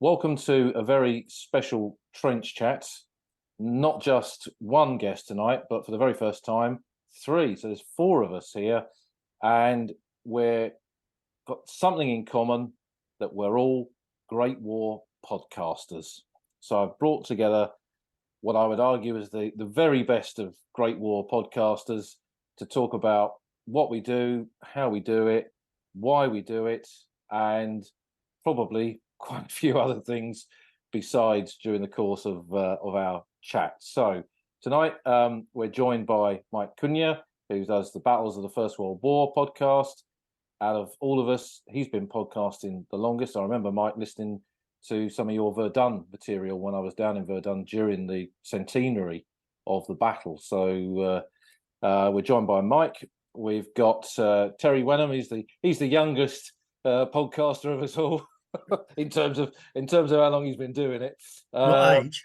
welcome to a very special Trench Chat. Not just one guest tonight, but for the very first time, three. So there's four of us here, and we've got something in common, that we're all Great War podcasters. So I've brought together what I would argue is the very best of Great War podcasters to talk about what we do, how we do it, why we do it, and probably quite a few other things besides during the course of our chat. So tonight we're joined by Mike Cunha, who does the Battles of the First World War podcast. Out of all of us, he's been podcasting the longest. I remember, Mike, listening to some of your Verdun material when I was down in Verdun during the centenary of the battle. So we're joined by Mike. We've got Terry Whenham. He's the youngest podcaster of us all in terms of how long he's been doing it. Not age.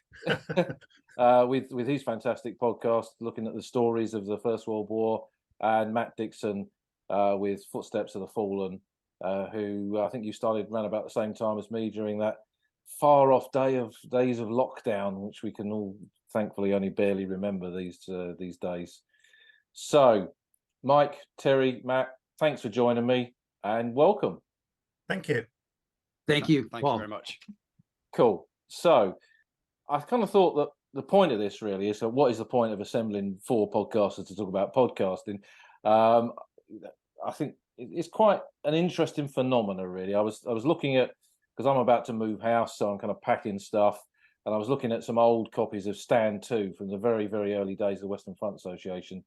with his fantastic podcast looking at the stories of the First World War, and Matt Dixon with Footsteps of the Fallen, who I think you started around about the same time as me during that far off days of lockdown, which we can all thankfully only barely remember these days. So, Mike, Terry, Matt, thanks for joining me and welcome. Thank you. Thank you. Thank you very much. Cool. So, I kind of thought that the point of this really is, so what is the point of assembling four podcasters to talk about podcasting? I think it's quite an interesting phenomena, really. I was looking at, because I'm about to move house, so I'm kind of packing stuff, and I was looking at some old copies of Stand 2 from the very, very early days of the Western Front Association,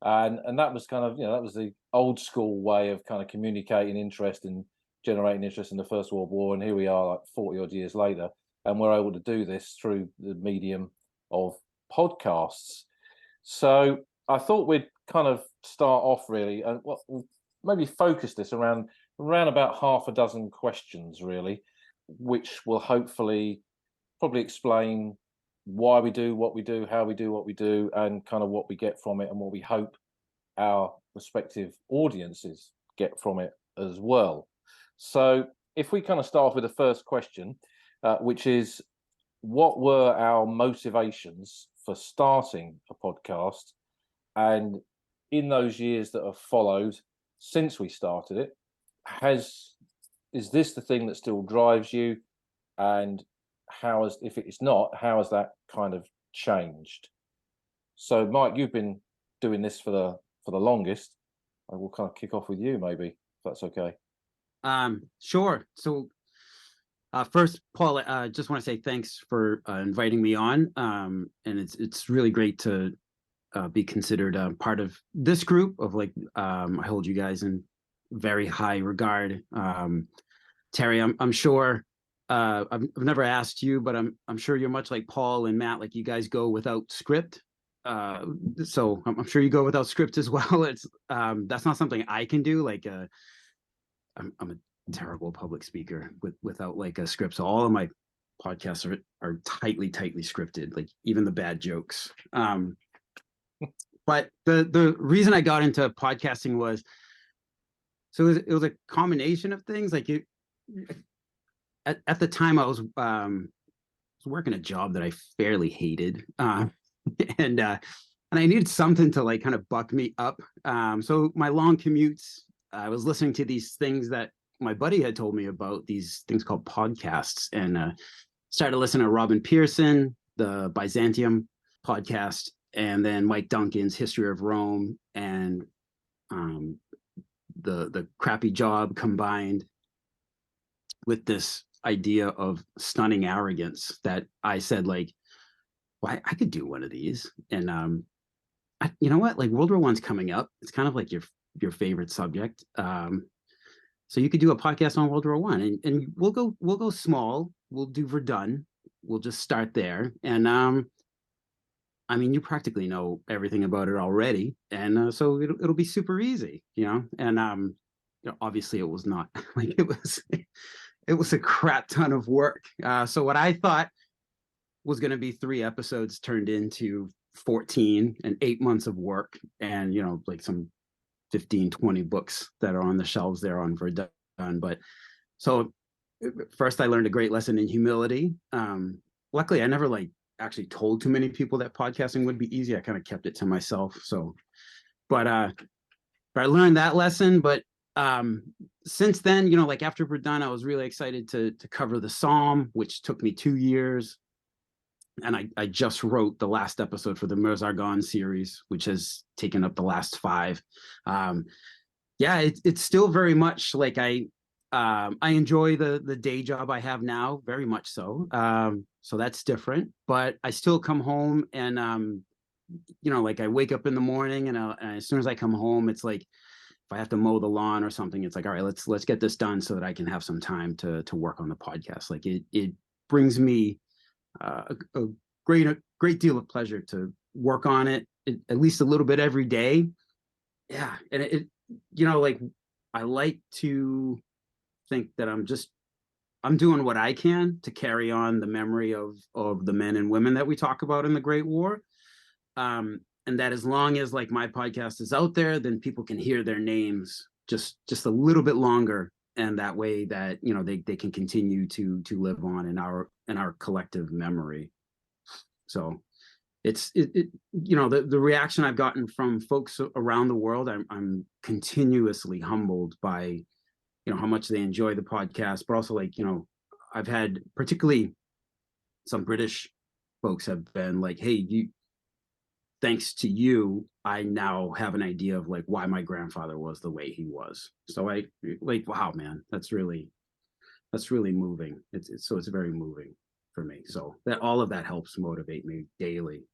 and that was kind of, that was the old school way of kind of communicating interest and generating interest in the First World War, and here we are, like 40 odd years later, and we're able to do this through the medium of podcasts. So I thought we'd kind of start off really, and we'll maybe focus this around about half a dozen questions really, which will hopefully probably explain why we do what we do, how we do what we do, and kind of what we get from it and what we hope our respective audiences get from it as well. So if we kind of start off with the first question, which is, what were our motivations for starting a podcast? And in those years that have followed since we started it, is this the thing that still drives you? And if it's not, how has that kind of changed? So, Mike, you've been doing this for the longest. I will kind of kick off with you, maybe, if that's okay. Sure. So first, Paul, I just want to say thanks for inviting me on. And it's really great to be considered part of this group of I hold you guys in very high regard. Terry, I'm sure I've never asked you, but I'm sure you're much like Paul and Matt, like you guys go without script. So I'm sure you go without script as well. It's that's not something I can do. I'm a terrible public speaker without a script. So all of my podcasts are tightly scripted, like even the bad jokes. But the reason I got into podcasting was, so it was a combination of things. Like at the time I was working a job that I fairly hated, and I needed something to kind of buck me up. So my long commutes, I was listening to these things that my buddy had told me about, these things called podcasts, and started listening to Robin Pearson, the Byzantium podcast, and then Mike Duncan's History of Rome, and the Crappy Job combined with this idea of stunning arrogance that I said, well, I could do one of these. And you know what, World War I's coming up. It's kind of like your favorite subject. So you could do a podcast on World War One, and we'll go small. We'll do Verdun. We'll just start there. And I mean, you practically know everything about it already, and so it'll be super easy, And obviously, it was not it was a crap ton of work. So what I thought was going to be 3 episodes turned into 14 and 8 months of work, and some 15, 20 books that are on the shelves there on Verdun. But so first I learned a great lesson in humility. Luckily, I never like actually told too many people that podcasting would be easy. I kind of kept it to myself. So, but I learned that lesson. But since then, like after we're done, I was really excited to cover the Psalm, which took me 2 years. And I just wrote the last episode for the Merzargon series, which has taken up the last 5. Yeah, it's still very much like I enjoy the day job I have now, very much so. So that's different, but I still come home and like I wake up in the morning and as soon as I come home, it's like if I have to mow the lawn or something, it's like, all right, let's get this done so that I can have some time to work on the podcast. Like it brings me a great deal of pleasure to work on it at least a little bit every day. Yeah, and it like I like to think that I'm doing what I can to carry on the memory of the men and women that we talk about in the Great War. And that as long as like my podcast is out there, then people can hear their names just a little bit longer, and that way that they can continue to live on in our collective memory. So it's the reaction I've gotten from folks around the world, I'm continuously humbled by how much they enjoy the podcast, but also like I've had particularly some British folks have been like, hey, thanks to you, I now have an idea of like why my grandfather was the way he was. So I like, wow, man, that's really moving. It's very moving for me. So that all of that helps motivate me daily.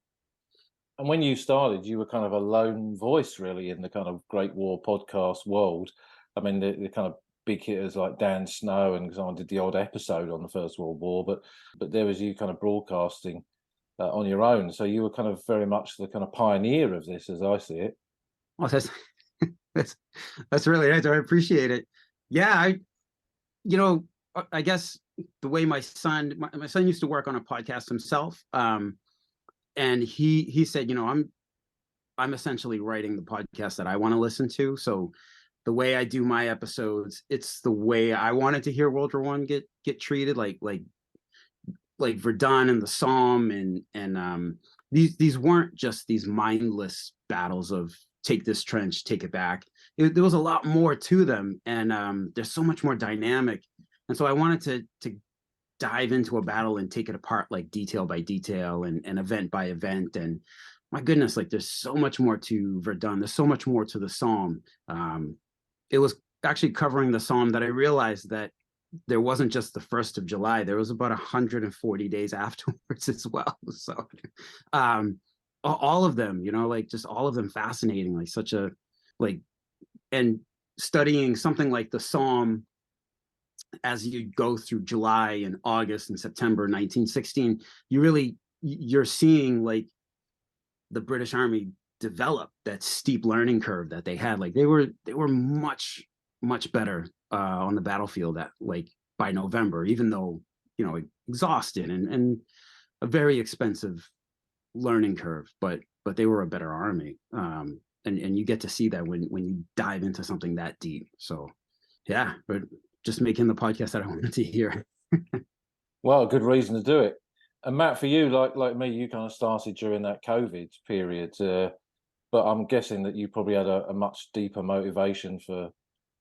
And when you started, you were kind of a lone voice, really, in the kind of Great War podcast world. I mean, the kind of big hitters like Dan Snow and so on did the odd episode on the First World War, but there was you kind of broadcasting on your own. So you were kind of very much the kind of pioneer of this, as I see it. Well, that's really nice. I appreciate it. Yeah, I guess the way my son used to work on a podcast himself, and he said, I'm essentially writing the podcast that I want to listen to. So the way I do my episodes, it's the way I wanted to hear World War One get treated, like Verdun and the Somme, and these weren't just these mindless battles of take this trench, take it back. There was a lot more to them, and they're so much more dynamic. And so I wanted to dive into a battle and take it apart, like detail by detail and event by event. And my goodness, like there's so much more to Verdun. There's so much more to the Somme. It was actually covering the Somme that I realized that there wasn't just the 1st of July. There was about 140 days afterwards as well. So all of them, like just all of them fascinating, like such a, like, and studying something like the Somme as you go through July and August and September 1916, you're seeing like the British Army develop that steep learning curve that they had. Like they were much better on the battlefield at like by November, even though exhausted and a very expensive learning curve, but they were a better army. And you get to see that when you dive into something that deep. So yeah, but just making the podcast that I wanted to hear. Well, a good reason to do it. And Matt, for you, like me, you kind of started during that COVID period, but I'm guessing that you probably had a much deeper motivation for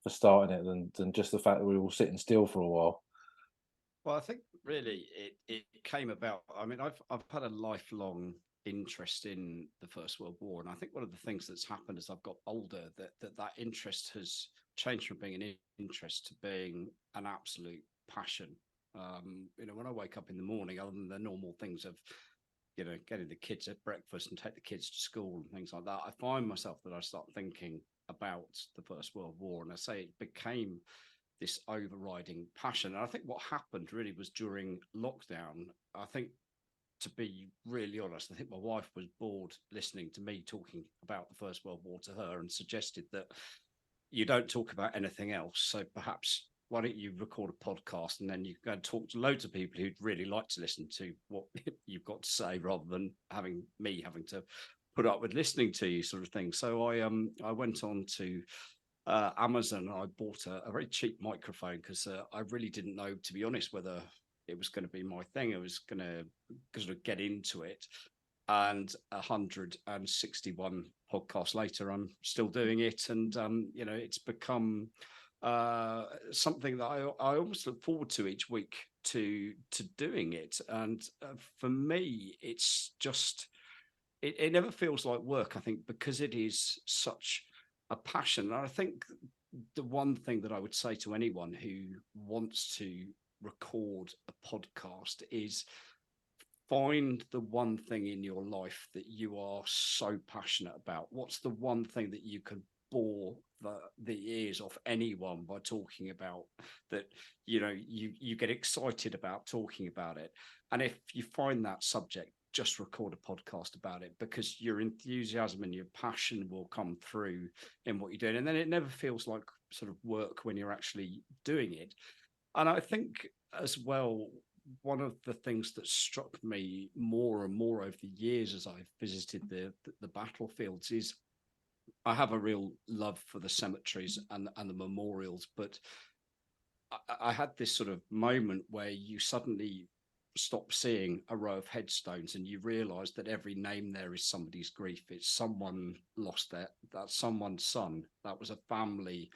starting it than just the fact that we were all sitting still for a while. Well, I think really it came about. I mean, I've had a lifelong interest in the First World War, and I think one of the things that's happened as I've got older that interest has changed from being an interest to being an absolute passion. When I wake up in the morning, other than the normal things of getting the kids at breakfast and take the kids to school and things like that, I find myself that I start thinking about the First World War, and I say it became this overriding passion. And I think what happened really was during lockdown. I think, to be really honest, I think my wife was bored listening to me talking about the First World War to her and suggested that you don't talk about anything else. So perhaps why don't you record a podcast and then you can go and talk to loads of people who'd really like to listen to what you've got to say, rather than having to put up with listening to you, sort of thing. So I went on to Amazon. I bought a very cheap microphone because I really didn't know, to be honest, whether it was going to be my thing. I was going to sort of get into it. And 161 podcasts later, I'm still doing it. And, it's become something that I almost look forward to each week to doing it. And for me, it's just, it never feels like work, I think, because it is such a passion. And I think the one thing that I would say to anyone who wants to record a podcast is find the one thing in your life that you are so passionate about. What's the one thing that you can bore the ears off anyone by talking about, that you get excited about talking about it? And if you find that subject, just record a podcast about it, because your enthusiasm and your passion will come through in what you're doing, and then it never feels like sort of work when you're actually doing it. And I think as well, one of the things that struck me more and more over the years as I've visited the battlefields is I have a real love for the cemeteries and the memorials, but I had this sort of moment where you suddenly stop seeing a row of headstones and you realize that every name there is somebody's grief. It's someone lost that's someone's son. That was a family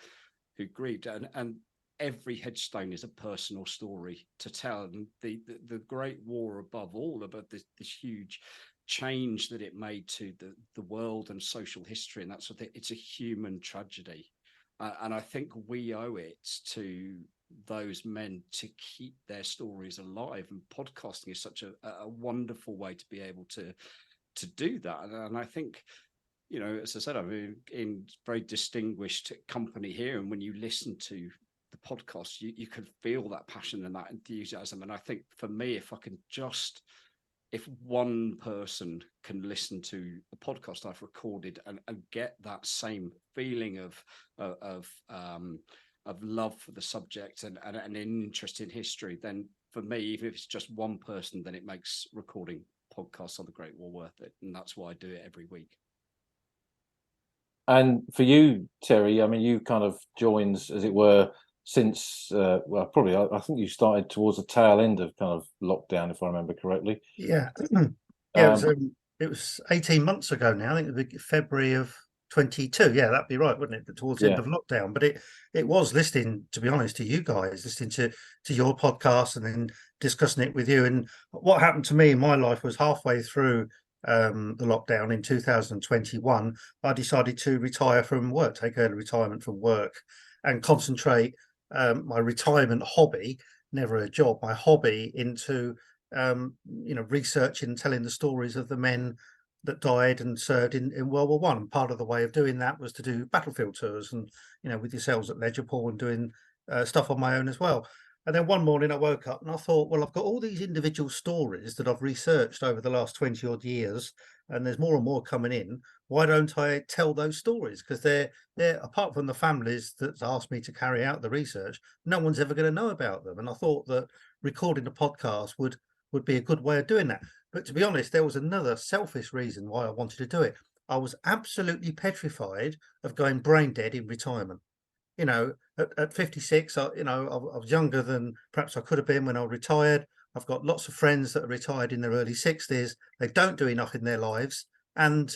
who grieved, and every headstone is a personal story to tell. And the Great War, above all, about this huge change that it made to the world and social history and that sort of thing, it's a human tragedy. And I think we owe it to those men to keep their stories alive. And podcasting is such a wonderful way to be able to do that. And I think, as I said, I'm in very distinguished company here. And when you listen to the podcast, you can feel that passion and that enthusiasm. And I think for me, if one person can listen to the podcast I've recorded and get that same feeling of love for the subject and an interest in history, then for me, even if it's just one person, then it makes recording podcasts on the Great War worth it. And that's why I do it every week. And for you, Terry, I mean, you kind of joined, as it were, since probably I think you started towards the tail end of kind of lockdown, if I remember correctly. Yeah, it was 18 months ago now. I think it was February of 22. Yeah, that'd be right, wouldn't it? Towards the end of lockdown. But it was listening, to be honest, to you guys, listening to your podcast and then discussing it with you. And what happened to me in my life was halfway through the lockdown in 2021, I decided to retire from work, take early retirement from work, and concentrate my retirement hobby, never a job, my hobby, into researching and telling the stories of the men that died and served in World War One. And part of the way of doing that was to do battlefield tours, and with yourselves at Ledgerpool, and doing stuff on my own as well. And then one morning I woke up and I thought, well, I've got all these individual stories that I've researched over the last 20 odd years, and there's more and more coming in. Why don't I tell those stories? Because they're apart from the families that asked me to carry out the research, no one's ever going to know about them. And I thought that recording a podcast would be a good way of doing that. But to be honest, there was another selfish reason why I wanted to do it. I was absolutely petrified of going brain dead in retirement. At 56, I was younger than perhaps I could have been when I retired. I've got lots of friends that are retired in their early 60s. They don't do enough in their lives. And,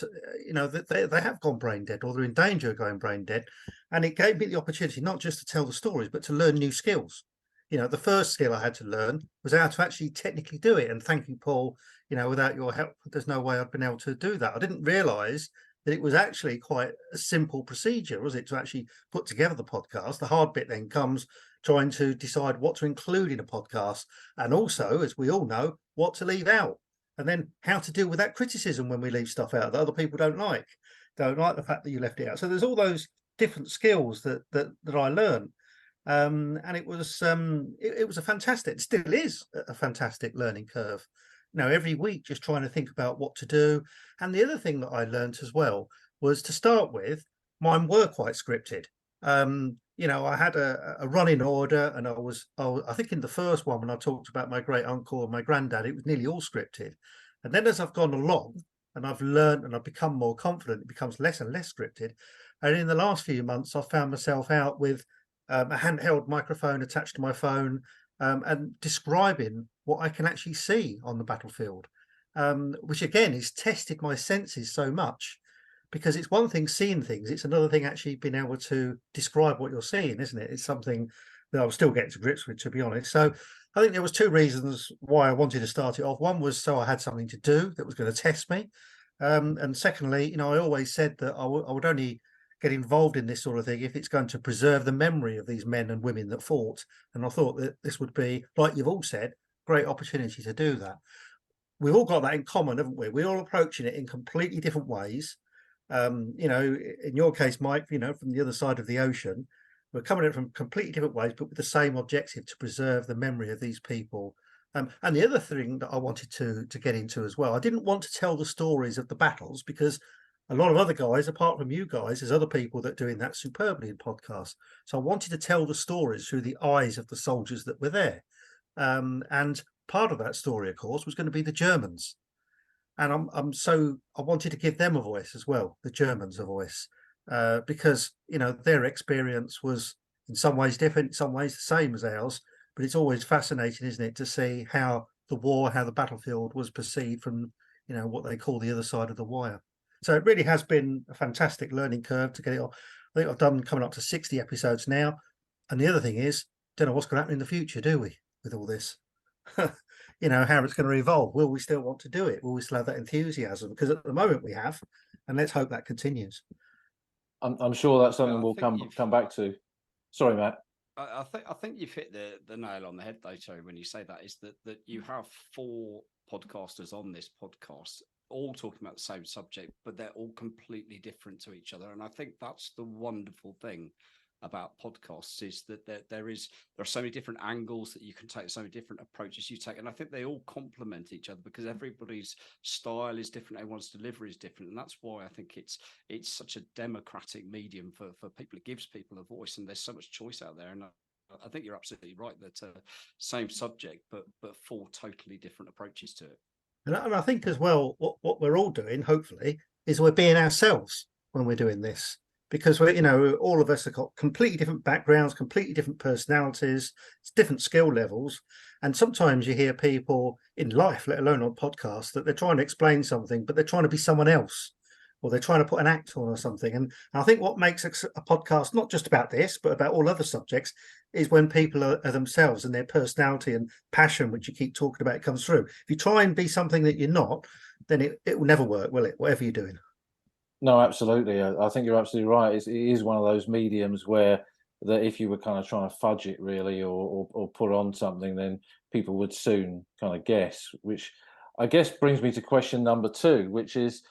they have gone brain dead, or they're in danger of going brain dead. And it gave me the opportunity not just to tell the stories, but to learn new skills. The first skill I had to learn was how to actually technically do it. And thank you, Paul. Without your help, there's no way I'd been able to do that. I didn't realise that it was actually quite a simple procedure, was it, to actually put together the podcast. The hard bit then comes trying to decide what to include in a podcast, and also, as we all know, what to leave out, and then how to deal with that criticism when we leave stuff out that other people don't like the fact that you left it out. So there's all those different skills that I learned. And it was a fantastic, still is a fantastic learning curve. Every week just trying to think about what to do. And the other thing that I learned as well was, to start with, mine were quite scripted. I had a running order, and I think in the first one, when I talked about my great uncle and my granddad, it was nearly all scripted. And then as I've gone along, and I've learned and I've become more confident. It becomes less and less scripted. And in the last few months, I've found myself out with a handheld microphone attached to my phone, and describing what I can actually see on the battlefield, which again has tested my senses so much, because it's one thing seeing things, it's another thing actually being able to describe what you're seeing, isn't it? It's something that I'm still getting to grips with, to be honest. So I think there was two reasons why I wanted to start it off. One was so I had something to do that was going to test me. And secondly, I always said that I would only get involved in this sort of thing if it's going to preserve the memory of these men and women that fought. And I thought that this would be, like you've all said, great opportunity to do that. We've all got that in common, haven't we? We're all approaching it in completely different ways. In your case, Mike, from the other side of the ocean, we're coming at it from completely different ways, but with the same objective, to preserve the memory of these people. And the other thing that I wanted to get into as well, I didn't want to tell the stories of the battles, because a lot of other guys, apart from you guys, there's other people that are doing that superbly in podcasts. So I wanted to tell the stories through the eyes of the soldiers that were there. And part of that story, of course, was going to be the Germans. And I wanted to give them a voice as well, the Germans a voice, because their experience was in some ways different, in some ways the same as ours. But it's always fascinating, isn't it, to see how the battlefield was perceived from what they call the other side of the wire. So it really has been a fantastic learning curve to get it on. I think I've done coming up to 60 episodes now. And the other thing is, don't know what's going to happen in the future, do we, with all this? How it's going to evolve. Will we still want to do it? Will we still have that enthusiasm? Because at the moment we have, and let's hope that continues. I'm sure that's something we'll come back to. Sorry, Matt. I think you've hit the nail on the head, though, Terry, when you say that, is that you have 4 podcasters on this podcast, all talking about the same subject, but they're all completely different to each other. And I think that's the wonderful thing about podcasts, is that there are so many different angles that you can take, so many different approaches you take, and I think they all complement each other, because everybody's style is different, everyone's delivery is different, and that's why I think it's such a democratic medium for people. It gives people a voice, and there's so much choice out there. And I think you're absolutely right that same subject, but 4 totally different approaches to it. And I think as well, what we're all doing, hopefully, is we're being ourselves when we're doing this. Because all of us have got completely different backgrounds, completely different personalities, different skill levels. And sometimes you hear people in life, let alone on podcasts, that they're trying to explain something, but they're trying to be someone else, or they're trying to put an act on or something. And I think what makes a podcast, not just about this, but about all other subjects, is when people are themselves, and their personality and passion, which you keep talking about, comes through. If you try and be something that you're not, then it will never work, will it? Whatever you're doing. No, absolutely. I think you're absolutely right. It is one of those mediums where that if you were kind of trying to fudge it really, or put on something, then people would soon kind of guess, which I guess brings me to question number 2, which is,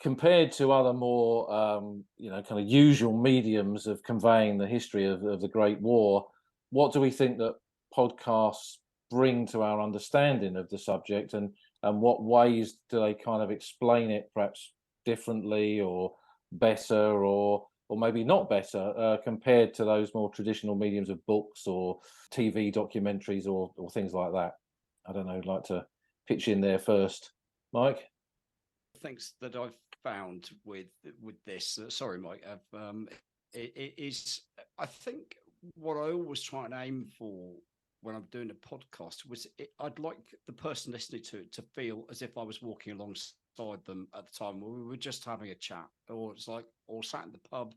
compared to other more, kind of usual mediums of conveying the history of the Great War, what do we think that podcasts bring to our understanding of the subject, and what ways do they kind of explain it, perhaps differently or better, or maybe not better, compared to those more traditional mediums of books or TV documentaries or things like that? I don't know, I'd like to pitch in there first. Mike? Things that I've found with this, sorry Mike, it is, I think what I always try and aim for when I'm doing a podcast was I'd like the person listening to it to feel as if I was walking alongside them at the time, where we were just having a chat, or sat in the pub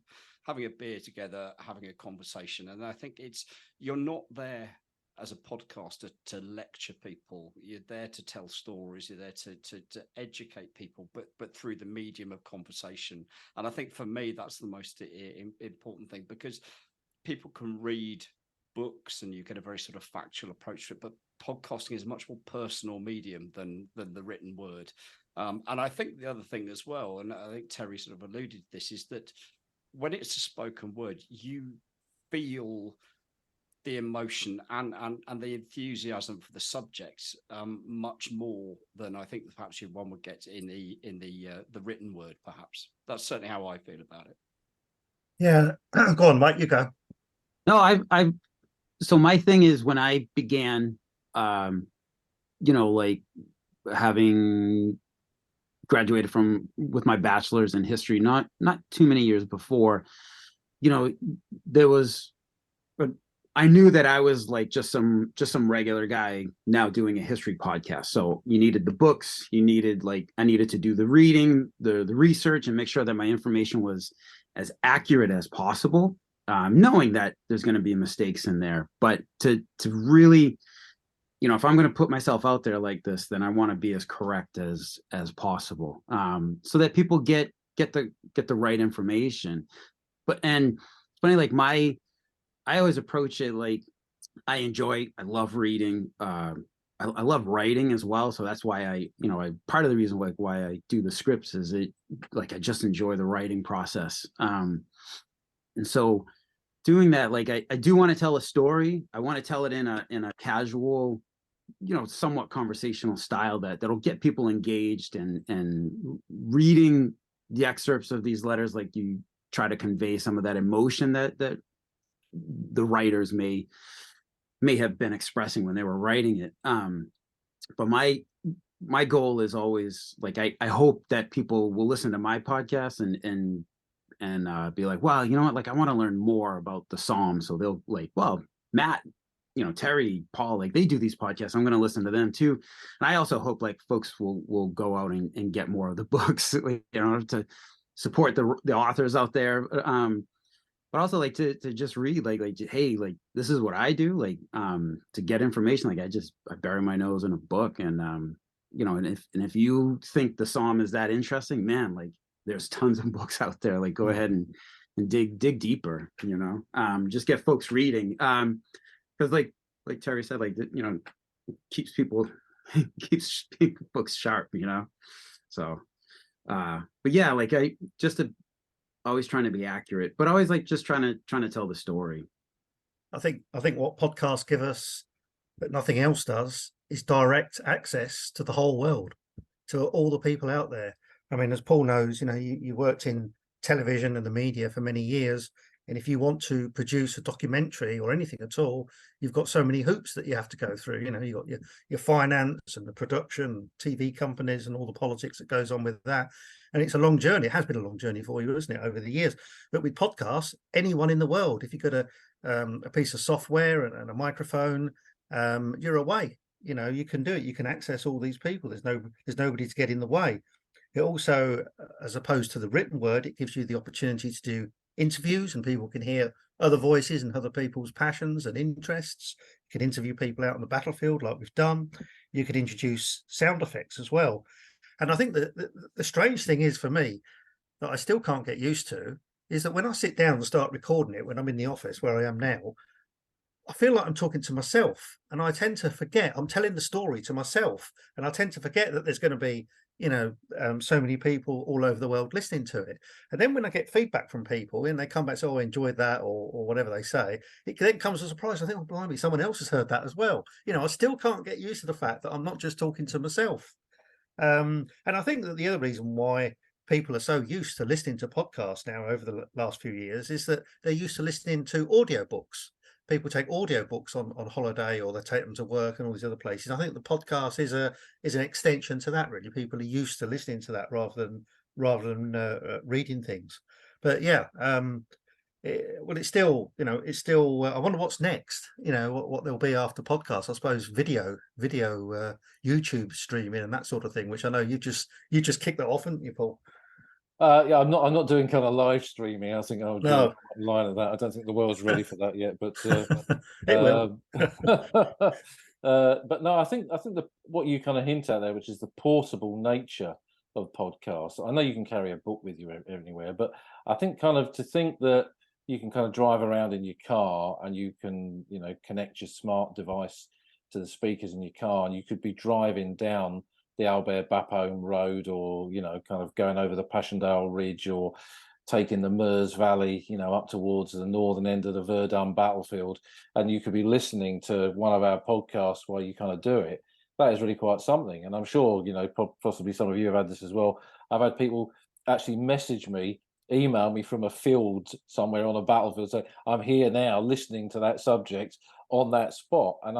having a beer together, having a conversation. And I think you're not there as a podcaster to lecture people. You're there to tell stories. You're there to educate people, but through the medium of conversation. And I think for me, that's the most important thing, because people can read books and you get a very sort of factual approach to it, but podcasting is a much more personal medium than the written word. And I think the other thing as well, and I think Terry sort of alluded to this, is that when it's a spoken word, you feel the emotion and the enthusiasm for the subject much more than I think perhaps one would get in the written word. Perhaps that's certainly how I feel about it. Yeah, go on, Mike. You go. No, so my thing is, when I began, like having graduated with my bachelor's in history, not too many years before, there was, I knew that I was like just some regular guy now doing a history podcast. So you needed the books, I needed to do the reading, the research, and make sure that my information was as accurate as possible, knowing that there's going to be mistakes in there. But to really, if I'm going to put myself out there like this, then I want to be as correct as possible, so that people get the right information. And it's funny, like I always approach it like I love reading. I love writing as well. So that's why I part of the reason why I do the scripts is I just enjoy the writing process. And so doing that, like I do want to tell a story. I want to tell it in a casual, somewhat conversational style that'll get people engaged and reading the excerpts of these letters, like you try to convey some of that emotion that the writers may have been expressing when they were writing it. But my goal is always like, I hope that people will listen to my podcast and be like, wow, you know what? Like, I want to learn more about the Psalms. So they'll like, well, Matt, Terry, Paul, like they do these podcasts. I'm going to listen to them too. And I also hope like folks will go out and get more of the books, to support the authors out there. But also like to just read, like, hey, like this is what I do, like to get information. Like I bury my nose in a book, and and if you think the Psalm is that interesting, man, like there's tons of books out there. Like go ahead and dig deeper, just get folks reading. Because like Terry said, like keeps people keeps books sharp, So but yeah, like I just always trying to be accurate, but always like just trying to tell the story. I think what podcasts give us that nothing else does is direct access to the whole world, to all the people out there. I mean, as Paul knows, you worked in television and the media for many years, and if you want to produce a documentary or anything at all, you've got so many hoops that you have to go through. You've got your finance and the production, TV companies, and all the politics that goes on with that. And it's a long journey. It has been a long journey for you, isn't it, over the years? But with podcasts, anyone in the world, if you've got a piece of software and a microphone, you're away. You can do it. You can access all these people. There's nobody to get in the way. It also, as opposed to the written word, it gives you the opportunity to do interviews, and people can hear other voices and other people's passions and interests. You can interview people out on the battlefield like we've done. You could introduce sound effects as well. And I think that the strange thing is for me that I still can't get used to is that when I sit down and start recording it, when I'm in the office where I am now, I feel like I'm talking to myself, and I tend to forget I'm telling the story to myself, and I tend to forget that there's going to be, so many people all over the world listening to it. And then when I get feedback from people and they come back and say, oh, I enjoyed that, or whatever they say, it then comes as a surprise. I think, oh, blimey, someone else has heard that as well. I still can't get used to the fact that I'm not just talking to myself. And I think that the other reason why people are so used to listening to podcasts now over the last few years is that they're used to listening to audiobooks. People take audiobooks on holiday, or they take them to work and all these other places. I think the podcast is an extension to that, really. People are used to listening to that rather than reading things. But yeah, it's still, I wonder what's next. What there'll be after podcasts. I suppose video, YouTube streaming and that sort of thing. Which I know you just kicked that off, haven't you, Paul? Yeah, I'm not doing kind of live streaming. I think I'll draw a line of that. I don't think the world's ready for that yet, but it will. But no, I think what you kind of hint at there, which is the portable nature of podcasts. I know you can carry a book with you anywhere, but I think kind of to think that you can kind of drive around in your car and you can, connect your smart device to the speakers in your car, and you could be driving down the Albert Bapaume Road, or kind of going over the Passchendaele Ridge, or taking the Meuse Valley, up towards the northern end of the Verdun battlefield, and you could be listening to one of our podcasts while you kind of do it. That is really quite something. And I'm sure, possibly some of you have had this as well. I've had people actually message me, email me from a field somewhere on a battlefield, say, I'm here now listening to that subject on that spot. And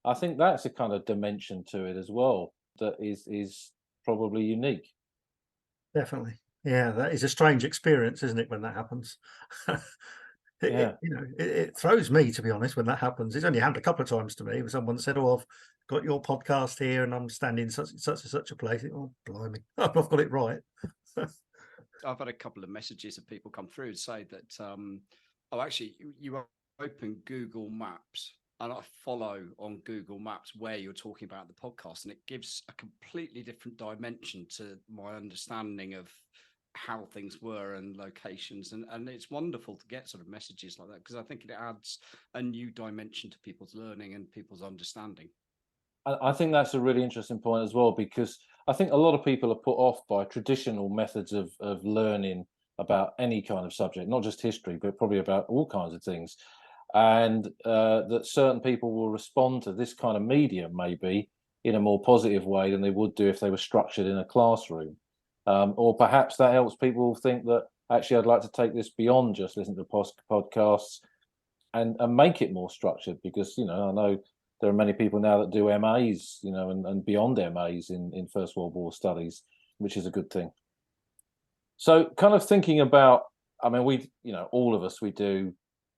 I think that's a kind of dimension to it as well that is probably unique. Definitely. Yeah, that is a strange experience, isn't it, when that happens? It throws me, to be honest, when that happens. It's only happened a couple of times to me, where someone said, "Oh, I've got your podcast here, and I'm standing in such and such a place." Oh, blimey, I've got it right. I've had a couple of messages of people come through and say that, oh, actually, you open Google Maps and I follow on Google Maps where you're talking about the podcast, and it gives a completely different dimension to my understanding of how things were and locations. And it's wonderful to get sort of messages like that, because I think it adds a new dimension to people's learning and people's understanding. I think that's a really interesting point as well, because I think a lot of people are put off by traditional methods of learning about any kind of subject, not just history, but probably about all kinds of things. And that certain people will respond to this kind of medium maybe in a more positive way than they would do if they were structured in a classroom. Or perhaps that helps people think that actually I'd like to take this beyond just listening to podcasts and make it more structured, because, I know there are many people now that do MAs, and beyond MAs in First World War studies, which is a good thing. So kind of thinking about, I mean, all of us, we do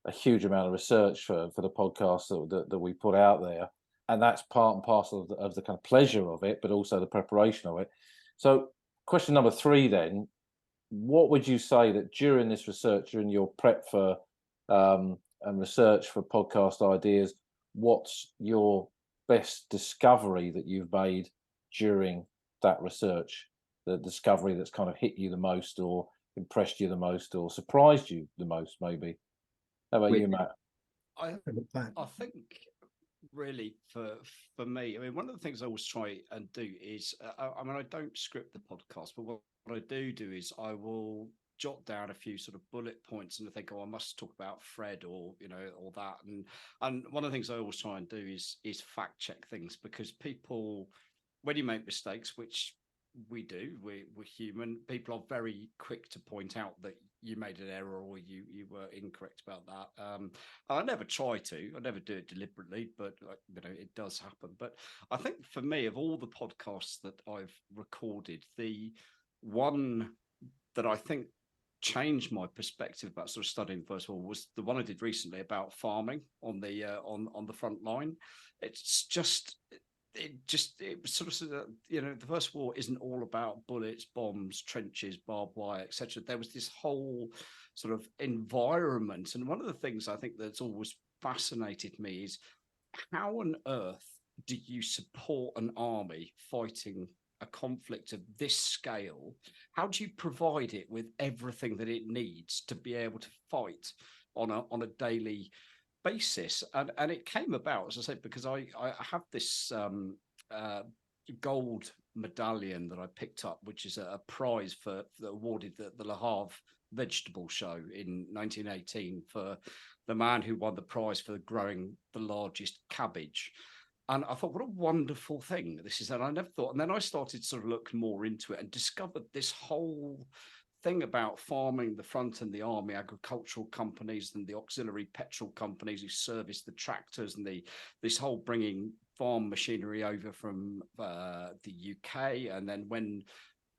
a huge amount of research for the podcast that we put out there. And that's part and parcel of the kind of pleasure of it, but also the preparation of it. So question number 3 then, what would you say that during this research, during your prep for and research for podcast ideas, what's your best discovery that you've made during that research? The discovery that's kind of hit you the most, or impressed you the most, or surprised you the most, maybe? How about you, Matt? I think really for me, I mean, one of the things I always try and do is, I mean, I don't script the podcast, but what I do is I will jot down a few sort of bullet points, and I think, oh, I must talk about Fred, or or that, and one of the things I always try and do is fact check things, because people, when you make mistakes, which we do, we're human, people are very quick to point out that you made an error or you were incorrect about that. And I never do it deliberately, but it does happen. But I think for me, of all the podcasts that I've recorded, the one that I think changed my perspective about sort of studying First World War was the one I did recently about farming on the on the front line. It's just it was sort of, the First War isn't all about bullets, bombs, trenches, barbed wire, etc. There was this whole sort of environment, and one of the things I think that's always fascinated me is, how on earth do you support an army fighting a conflict of this scale? How do you provide it with everything that it needs to be able to fight on a daily basis? And it came about, as I said, because I have this gold medallion that I picked up, which is a prize that awarded the Le Havre vegetable show in 1918 for the man who won the prize for growing the largest cabbage. And I thought, what a wonderful thing this is. And I never thought, and then I started to sort of look more into it and discovered this whole thing about farming, the front and the army, agricultural companies and the auxiliary petrol companies who service the tractors, and this whole bringing farm machinery over from the UK. And then when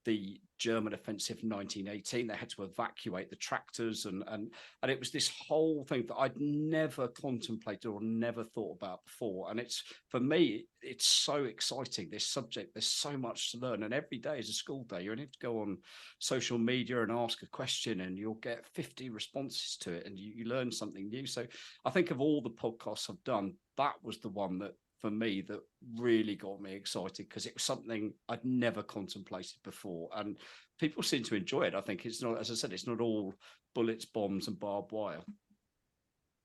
the German offensive in 1918, they had to evacuate the tractors, and it was this whole thing that I'd never contemplated or never thought about before. And it's, for me, it's so exciting, this subject. There's so much to learn, and every day is a school day. You only have to go on social media and ask a question, and you'll get 50 responses to it, and you learn something new. So I think of all the podcasts I've done, that was the one that, for me, that really got me excited, because it was something I'd never contemplated before, and people seem to enjoy it. I think it's not, as I said, it's not all bullets, bombs, and barbed wire.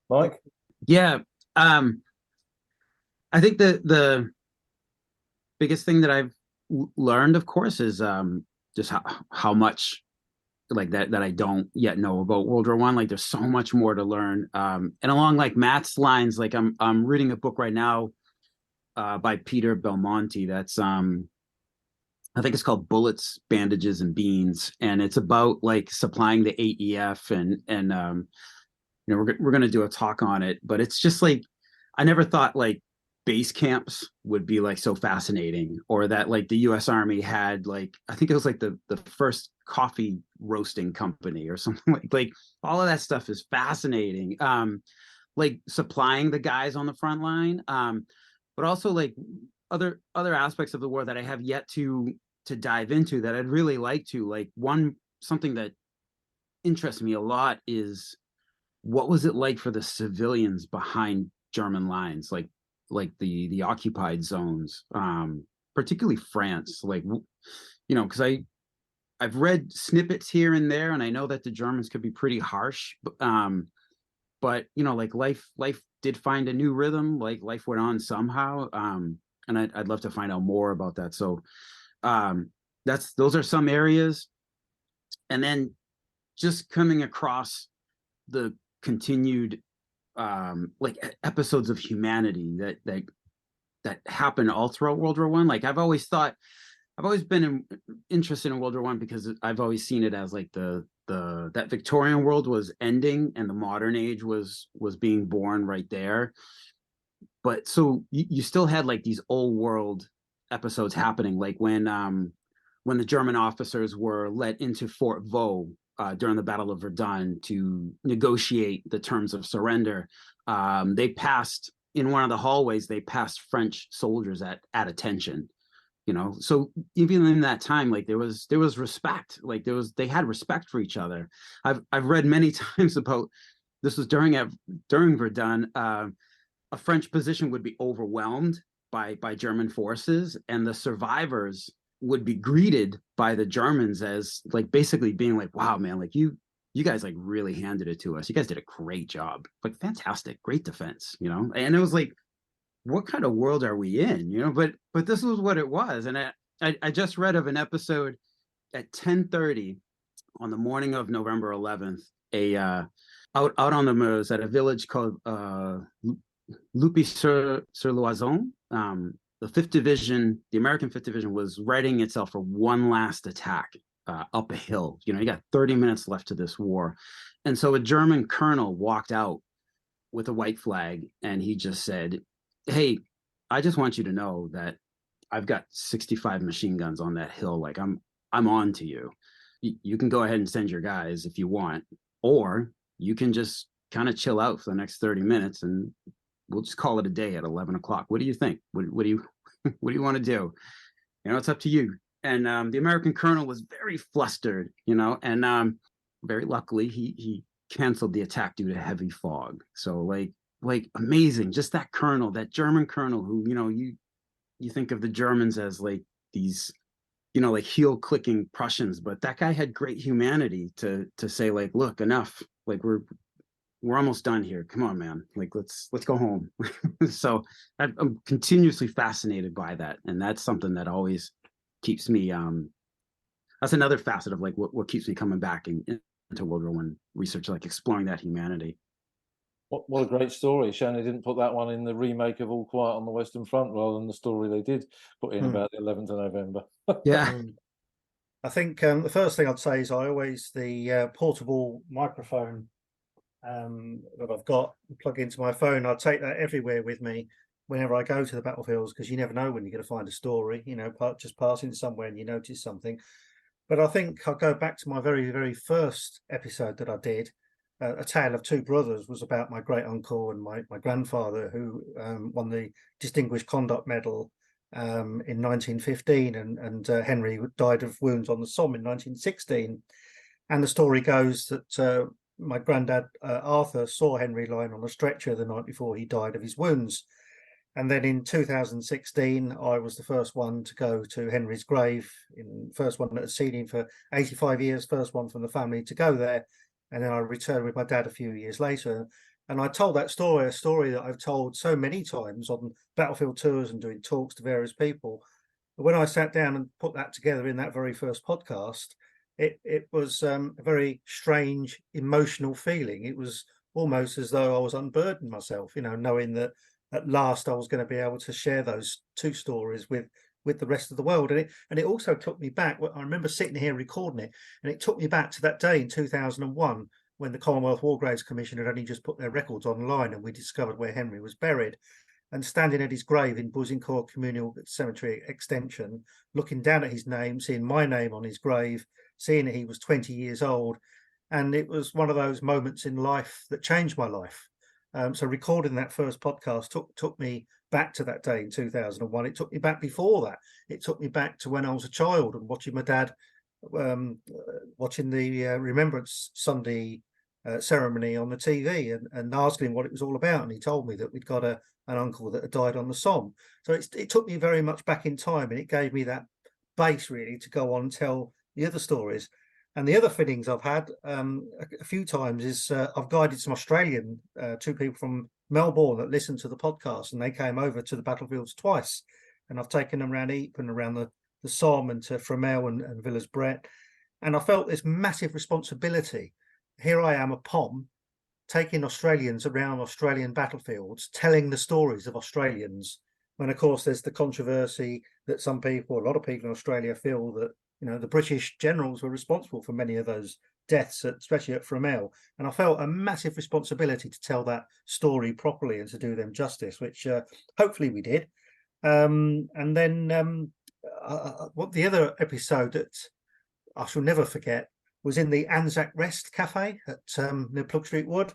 Mike? Yeah. I think the biggest thing that I've learned, of course, is just how much like that I don't yet know about World War I. Like, there's so much more to learn. And along like Matt's lines, like I'm reading a book right now by Peter Belmonte. That's I think it's called Bullets, Bandages, and Beans, and it's about like supplying the AEF, and we're gonna do a talk on it. But it's just like, I never thought like base camps would be like so fascinating, or that like the U.S. Army had, like, I think it was like the first coffee roasting company or something like all of that stuff is fascinating. Like supplying the guys on the front line, but also like other aspects of the war that I have yet to dive into that I'd really like to. Like something that interests me a lot is what was it like for the civilians behind German lines, like the occupied zones, particularly France, like, you know, because I've read snippets here and there, and I know that the Germans could be pretty harsh, but you know, like life did find a new rhythm, like life went on somehow, and I'd love to find out more about that. So those are some areas, and then just coming across the continued like episodes of humanity that happen all throughout World War One. Like I've always been interested in World War One because I've always seen it as like that Victorian world was ending and the modern age was being born right there. But so you still had like these old world episodes happening, like when the German officers were let into Fort Vaux during the Battle of Verdun to negotiate the terms of surrender. They passed in one of the hallways. They passed French soldiers at attention. You know, so even in that time, like there was respect. Like they had respect for each other. I've read many times about this was during Verdun. A French position would be overwhelmed by German forces, and the survivors would be greeted by the Germans as like basically being like, wow, man, like you guys like really handed it to us. You guys did a great job. Like fantastic, great defense, you know? And it was like, what kind of world are we in? You know, but this was what it was. And I just read of an episode at 10:30 on the morning of November 11th, out on the Meuse at a village called Loupy-sur-Loison. The 5th Division, the American 5th Division, was readying itself for one last attack up a hill. You know, you got 30 minutes left to this war. And so a German colonel walked out with a white flag, and he just said, hey, I just want you to know that I've got 65 machine guns on that hill. Like I'm on to you. You can go ahead and send your guys if you want, or you can just kind of chill out for the next 30 minutes and we'll just call it a day at 11 o'clock. What do you think? What do you want to do? You know, it's up to you. And the American colonel was very flustered, you know, and very luckily he canceled the attack due to heavy fog. So like amazing, just that colonel, that German colonel who, you know, you think of the Germans as like these, you know, like heel clicking Prussians, but that guy had great humanity to say like, look, enough, like we're almost done here. Come on, man. Like, let's go home. So I'm continuously fascinated by that. And that's something that always keeps me, that's another facet of like what keeps me coming back into World War One research, like exploring that humanity. What a great story. Shame they didn't put that one in the remake of All Quiet on the Western Front rather than the story they did put in about the 11th of November. Yeah. I think the first thing I'd say is I always, the portable microphone that I've got plug into my phone, I'll take that everywhere with me whenever I go to the battlefields, because you never know when you're going to find a story, you know, just passing somewhere and you notice something. But I think I'll go back to my very, very first episode that I did. A Tale of Two Brothers was about my great uncle and my grandfather, who won the Distinguished Conduct Medal in 1915, and Henry died of wounds on the Somme in 1916. And the story goes that my granddad, Arthur, saw Henry lying on a stretcher the night before he died of his wounds. And then in 2016, I was the first one to go to Henry's grave, first one that had seen him for 85 years, first one from the family to go there. And then I returned with my dad a few years later. And I told that story, a story that I've told so many times on battlefield tours and doing talks to various people. But when I sat down and put that together in that very first podcast, it was a very strange emotional feeling. It was almost as though I was unburdening myself, you know, knowing that at last I was going to be able to share those two stories with the rest of the world. And it also took me back. I remember sitting here recording it, and it took me back to that day in 2001 when the Commonwealth War Graves Commission had only just put their records online, and we discovered where Henry was buried. And standing at his grave in Bouzincourt Communal Cemetery Extension, looking down at his name, seeing my name on his grave, seeing that he was 20 years old. And it was one of those moments in life that changed my life. So recording that first podcast took me back to that day in 2001. It took me back before that. It took me back to when I was a child and watching my dad, watching the Remembrance Sunday ceremony on the TV and asking him what it was all about. And he told me that we'd got an uncle that had died on the Somme. So it took me very much back in time, and it gave me that base really to go on and tell the other stories. And the other feelings I've had a few times is I've guided some Australian, two people from Melbourne that listened to the podcast, and they came over to the battlefields twice. And I've taken them around Ypres and around the Somme and to Fromelles and Villers-Bret. And I felt this massive responsibility. Here I am, a POM, taking Australians around Australian battlefields, telling the stories of Australians. When, of course, there's the controversy that some people, a lot of people in Australia feel that, you know, the British generals were responsible for many of those deaths, especially at Fromelles. And I felt a massive responsibility to tell that story properly and to do them justice, which hopefully we did. And then what the other episode that I shall never forget was in the Anzac Rest Cafe at near Plug Street Wood,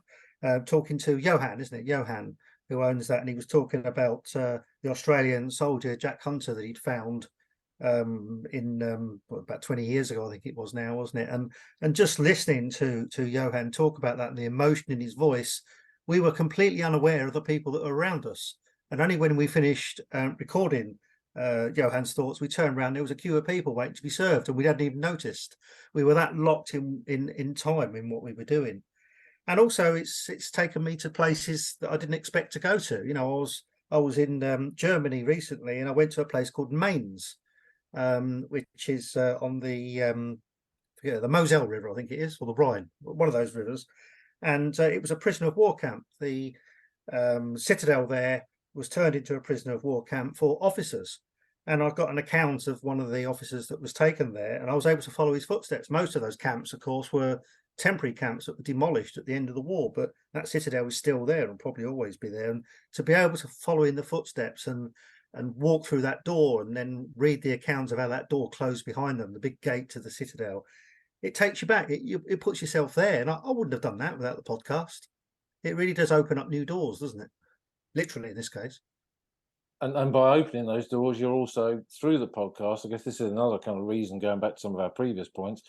talking to Johan, isn't it? Johan, who owns that. And he was talking about the Australian soldier, Jack Hunter, that he'd found about 20 years ago, I think it was now, wasn't it? And just listening to Johan talk about that and the emotion in his voice, we were completely unaware of the people that were around us. And only when we finished recording Johan's thoughts, we turned around, there was a queue of people waiting to be served, and we hadn't even noticed. We were that locked in time in what we were doing. And also it's taken me to places that I didn't expect to go to. You know, I was in Germany recently, and I went to a place called Mainz, which is on the Moselle River, I think it is, or the Rhine, one of those rivers. And it was a prisoner of war camp. The citadel there was turned into a prisoner of war camp for officers. And I got an account of one of the officers that was taken there, and I was able to follow his footsteps. Most of those camps, of course, were temporary camps that were demolished at the end of the war, but that citadel is still there and probably always be there. And to be able to follow in the footsteps and walk through that door and then read the accounts of how that door closed behind them, the big gate to the citadel, it takes you back. It puts yourself there. And I wouldn't have done that without the podcast. It really does open up new doors, doesn't it? Literally, in this case. And by opening those doors, you're also, through the podcast, I guess this is another kind of reason, going back to some of our previous points,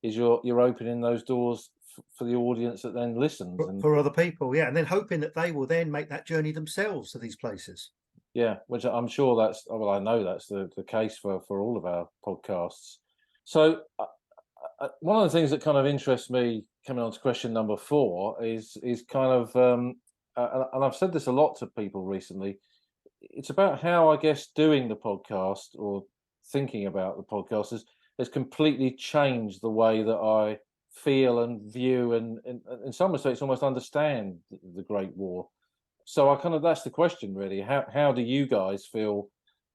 is you're opening those doors for the audience that then listens. For other people, yeah. And then hoping that they will then make that journey themselves to these places. Yeah, which I'm sure I know that's the case for all of our podcasts. So one of the things that kind of interests me, coming on to question number 4, is kind of, and I've said this a lot to people recently, it's about how, I guess, doing the podcast or thinking about the podcast has completely changed the way that I feel and view and in some respects almost understand the Great War. So that's the question really. How do you guys feel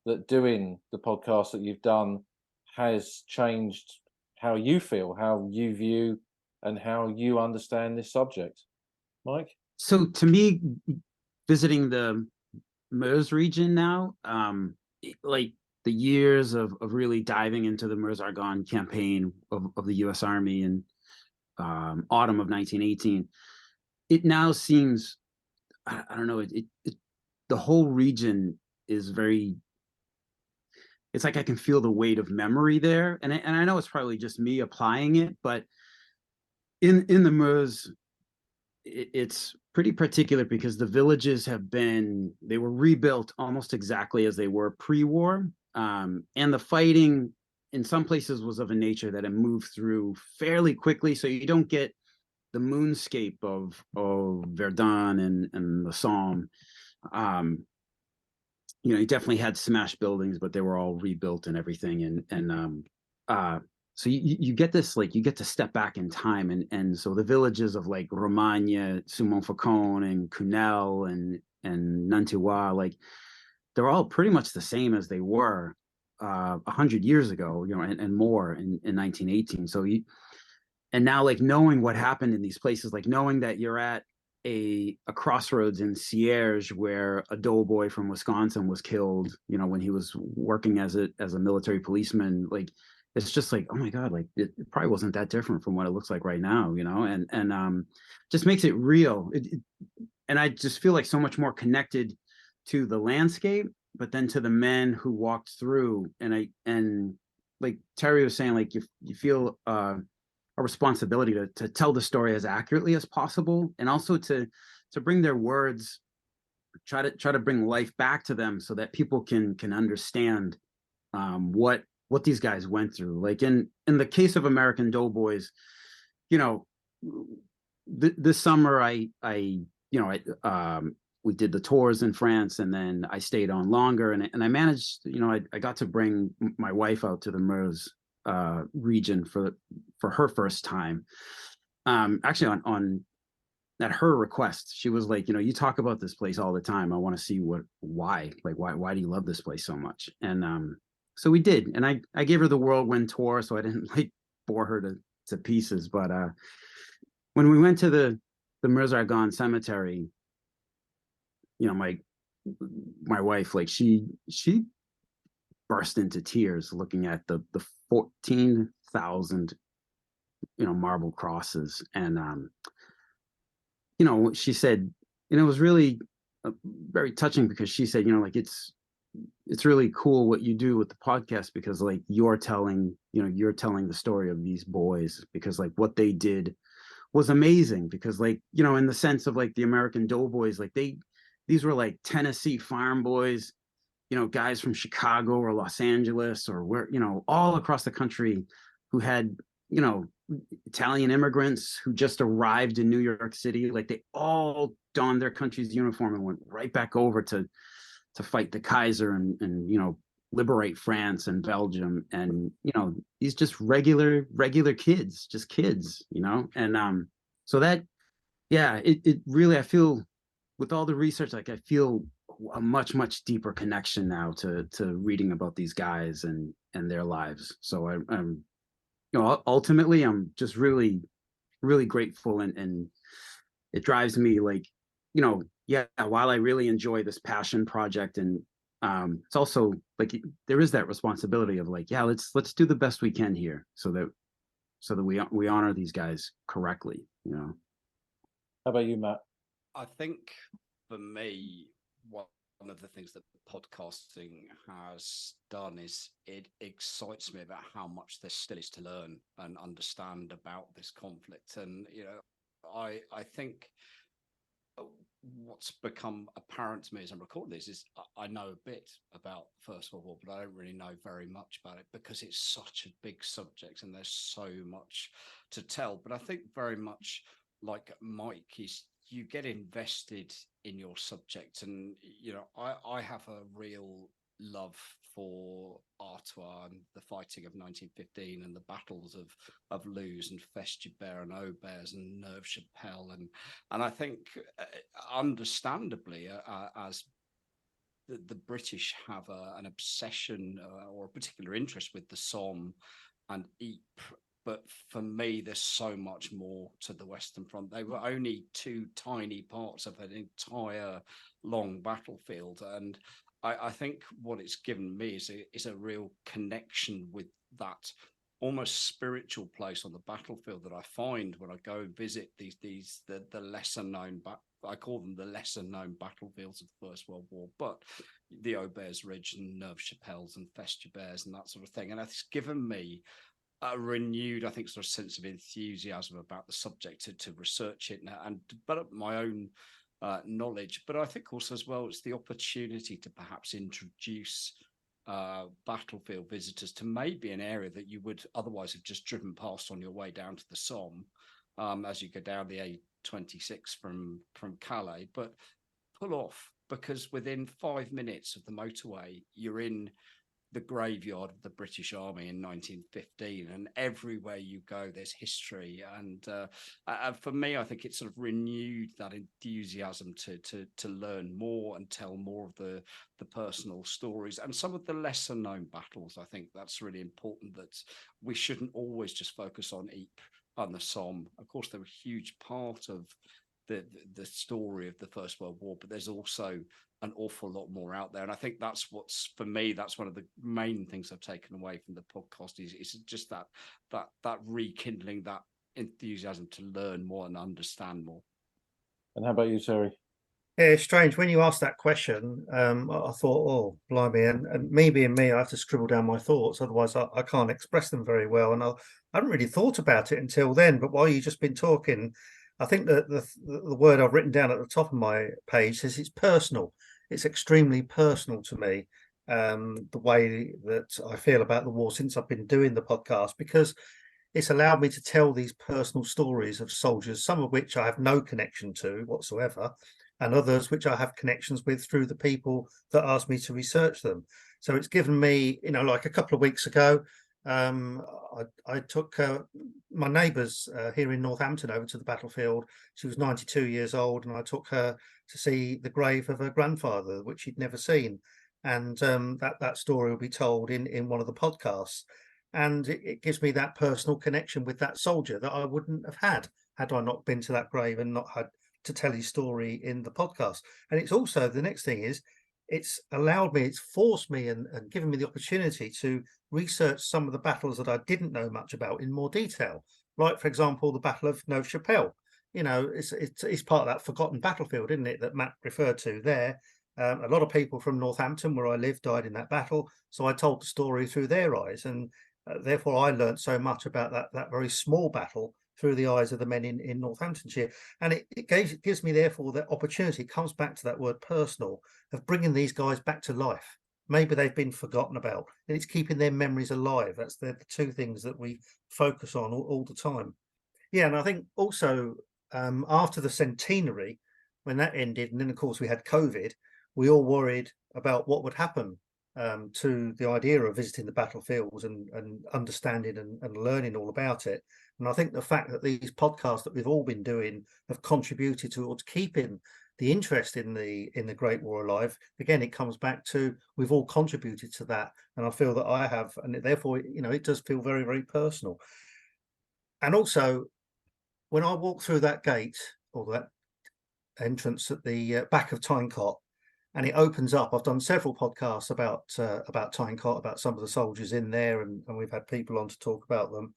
that doing the podcast that you've done has changed how you feel, how you view, and how you understand this subject? Mike? So to me, visiting the Meuse region now, like the years of really diving into the Meuse-Argonne campaign of the U.S. Army in autumn of 1918, it now seems, I don't know, the whole region is very, it's like I can feel the weight of memory there. And I know it's probably just me applying it, but in the Meuse, it's pretty particular because the villages they were rebuilt almost exactly as they were pre-war. And the fighting in some places was of a nature that it moved through fairly quickly. So you don't get the moonscape of Verdun and the Somme. You definitely had smashed buildings, but they were all rebuilt and everything. So you get this, like, you get to step back in time, and so the villages of like Romagne, Saumont-Faucon, and Cunel, and Nantua, like, they're all pretty much the same as they were 100 years ago, and more in 1918. So and now, like, knowing what happened in these places, like knowing that you're at a crossroads in Cierge where a doughboy from Wisconsin was killed, when he was working as a military policeman, like, it's just like, oh my God, like it probably wasn't that different from what it looks like right now, you know, and just makes it real. And I just feel like so much more connected to the landscape, but then to the men who walked through. And like Terry was saying, like you feel a responsibility to tell the story as accurately as possible, and also to bring their words, try to bring life back to them so that people can understand what these guys went through. Like in the case of American Doughboys, you know, this summer we did the tours in France, and then I stayed on longer, and I managed, I got to bring my wife out to the Meuse region for her first time. Actually on at her request, she was like, you talk about this place all the time. I want to see why do you love this place so much? And so we did, and I gave her the whirlwind tour, so I didn't like bore her to pieces. But when we went to the Meuse-Argonne cemetery, my wife, like she burst into tears looking at the 14,000 marble crosses. And she said, it was really very touching, because she said, like it's really cool what you do with the podcast, because like you're telling the story of these boys, because like what they did was amazing, because like, in the sense of like the American Doughboys, like these were like Tennessee farm boys, guys from Chicago or Los Angeles or where, all across the country, who had, Italian immigrants who just arrived in New York City. Like they all donned their country's uniform and went right back over to fight the Kaiser and liberate France and Belgium. And, these just regular kids, just kids, and so that, yeah, it really, I feel, with all the research, like I feel a much deeper connection now to reading about these guys and their lives. So I'm ultimately I'm just really grateful, and it drives me, like, yeah, while I really enjoy this passion project, and it's also like there is that responsibility of like, yeah, let's do the best we can here, so that we honor these guys correctly. How about you, Matt? I think for me, one of the things that podcasting has done is it excites me about how much there still is to learn and understand about this conflict. And, I think what's become apparent to me as I'm recording this is I know a bit about the First World War, but I don't really know very much about it, because it's such a big subject and there's so much to tell. But I think very much like Mike, is you get invested in your subject. And I have a real love for Artois and the fighting of 1915 and the battles of Loos and Festubert and Aubers and Neuve-Chapelle, and I think understandably, as the British have an obsession or a particular interest with the Somme and Ypres. But for me, there's so much more to the Western Front. They were only two tiny parts of an entire long battlefield. And I think what it's given me is a real connection with that almost spiritual place on the battlefield that I find when I go and visit the lesser known, I call them the lesser known battlefields of the First World War, but the Aubers Ridge and Neuve-Chapelles and Festubert and that sort of thing. And it's given me a renewed, I think, sort of sense of enthusiasm about the subject to research it and develop my own knowledge. But I think also as well, it's the opportunity to perhaps introduce battlefield visitors to maybe an area that you would otherwise have just driven past on your way down to the Somme, as you go down the A26 from Calais, but pull off, because within 5 minutes of the motorway, you're in the graveyard of the British Army in 1915, and everywhere you go there's history. And for me, I think it sort of renewed that enthusiasm to learn more and tell more of the personal stories and some of the lesser known battles. I think that's really important, that we shouldn't always just focus on Ypres and the Somme. Of course, they're a huge part of the story of the First World War, but there's also an awful lot more out there. And I think that's what's, for me, that's one of the main things I've taken away from the podcast is just that rekindling that enthusiasm to learn more and understand more. And how about you, Terry? Yeah, it's strange. When you asked that question, I thought, oh, blimey. And me being me, I have to scribble down my thoughts. Otherwise, I can't express them very well. And I hadn't really thought about it until then. But while you've just been talking, I think that the word I've written down at the top of my page says it's personal. It's extremely personal to me, the way that I feel about the war since I've been doing the podcast, because it's allowed me to tell these personal stories of soldiers, some of which I have no connection to whatsoever, and others which I have connections with through the people that asked me to research them. So it's given me, like a couple of weeks ago, I took my neighbours here in Northampton over to the battlefield. She was 92 years old, and I took her to see the grave of her grandfather, which she'd never seen. And that story will be told in one of the podcasts. And it gives me that personal connection with that soldier that I wouldn't have had I not been to that grave and not had to tell his story in the podcast. And it's also, the next thing is, it's allowed me, it's forced me and given me the opportunity to research some of the battles that I didn't know much about in more detail. Like, for example, the Battle of Neuve Chapelle. It's part of that forgotten battlefield, isn't it, that Matt referred to there. A lot of people from Northampton, where I live, died in that battle. So I told the story through their eyes. And therefore, I learned so much about that very small battle through the eyes of the men in Northamptonshire. And it gives me, therefore, that opportunity. It comes back to that word personal, of bringing these guys back to life. Maybe they've been forgotten about, and it's keeping their memories alive. That's the two things that we focus on all the time. Yeah, and I think also after the centenary, when that ended, and then, of course, we had COVID, we all worried about what would happen to the idea of visiting the battlefields and understanding and learning all about it. And I think the fact that these podcasts that we've all been doing have contributed towards keeping the interest in the Great War alive. Again, it comes back to we've all contributed to that, and I feel that I have, and therefore, it does feel very, very personal. And also, when I walk through that gate or that entrance at the back of Tynecott, and it opens up. I've done several podcasts about Tynecott, about some of the soldiers in there, and we've had people on to talk about them.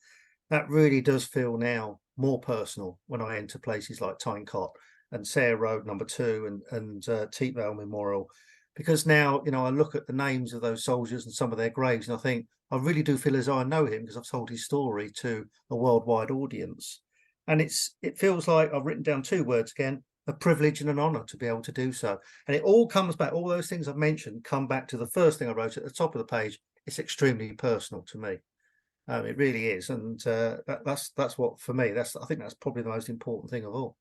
That really does feel now more personal when I enter places like Tynecott and Sayre Road number 2 and Teetvale Memorial, because now I look at the names of those soldiers and some of their graves, and I think I really do feel as I know him, because I've told his story to a worldwide audience. And it feels like I've written down 2 words again: a privilege and an honor to be able to do so. And it all comes back, all those things I've mentioned come back to the first thing I wrote at the top of the page. It's extremely personal to me. It really is. And that's what, for me, I think that's probably the most important thing of all.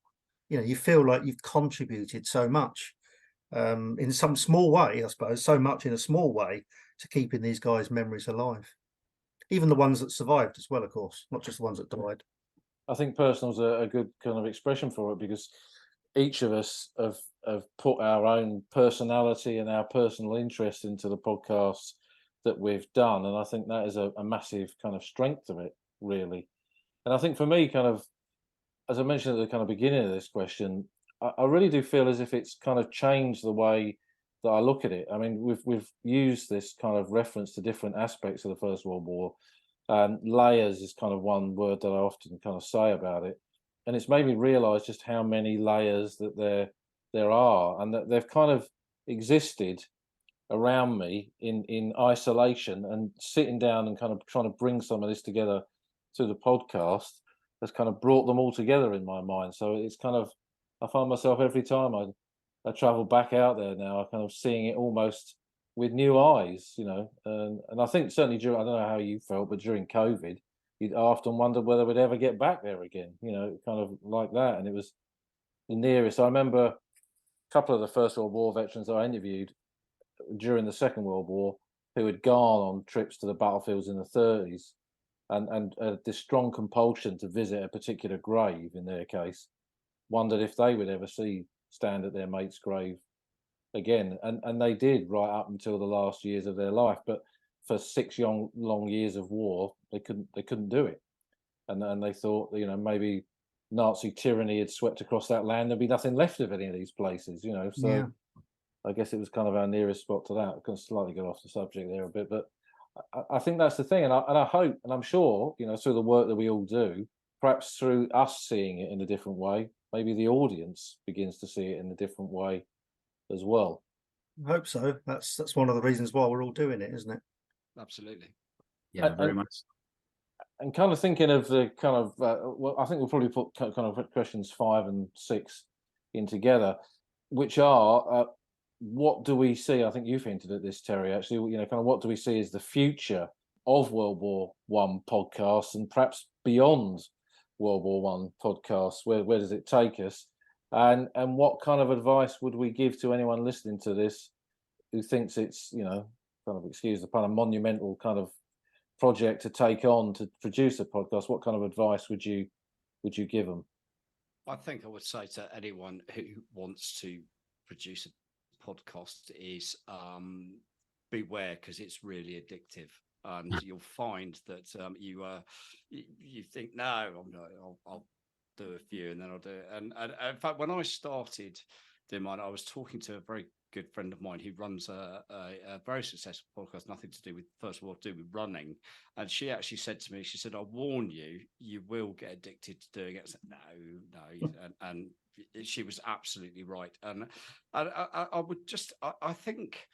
You feel like you've contributed so much in some small way, I suppose, so much in a small way, to keeping these guys' memories alive. Even the ones that survived as well, of course, not just the ones that died. I think personal's a good kind of expression for it, because each of us have put our own personality and our personal interest into the podcasts that we've done, and I think that is a massive kind of strength of it, really. And I think for me, kind of, as I mentioned at the kind of beginning of this question, I really do feel as if it's kind of changed the way that I look at it. I mean, we've used this kind of reference to different aspects of the First World War. Layers is kind of one word that I often kind of say about it. And it's made me realise just how many layers that there are, and that they've kind of existed around me in isolation, and sitting down and kind of trying to bring some of this together to the podcast has kind of brought them all together in my mind. So it's kind of, I find myself every time I travel back out there now, I kind of seeing it almost with new eyes, and I think certainly during, I don't know how you felt, but during COVID, you'd often wondered whether we'd ever get back there again, kind of like that. And it was the nearest. I remember a couple of the First World War veterans I interviewed during the Second World War who had gone on trips to the battlefields in the 30s and this strong compulsion to visit a particular grave, in their case, wondered if they would ever stand at their mate's grave again. And they did, right up until the last years of their life. But for 6 long years of war, they couldn't do it. And they thought, maybe Nazi tyranny had swept across that land, there'd be nothing left of any of these places, So Yeah. I guess it was kind of our nearest spot to that. I can slightly go off the subject there a bit, but I think that's the thing, and I hope, and I'm sure, through the work that we all do, perhaps through us seeing it in a different way, maybe the audience begins to see it in a different way as well. I hope so. That's one of the reasons why we're all doing it, isn't it? Absolutely. Yeah, very much. And kind of thinking of the kind of, well, I think we'll probably put kind of questions 5 and 6 in together, which are, what do we see? I think you've hinted at this, Terry, actually, kind of what do we see as the future of World War One podcasts, and perhaps beyond World War One podcasts? Where does it take us? And what kind of advice would we give to anyone listening to this who thinks it's, kind of, excuse the pun, a monumental kind of project to take on to produce a podcast? What kind of advice would you give them? I think I would say to anyone who wants to produce a podcast is beware, because it's really addictive, and you'll find that you think, no, I'll do a few and then I'll do it. And in fact, when I started doing mine, I was talking to a very good friend of mine who runs a very successful podcast, nothing to do with, first of all, to do with running. And she actually said to me, she said, I warn you, you will get addicted to doing it. I said, no. And she was absolutely right. And I would just, I think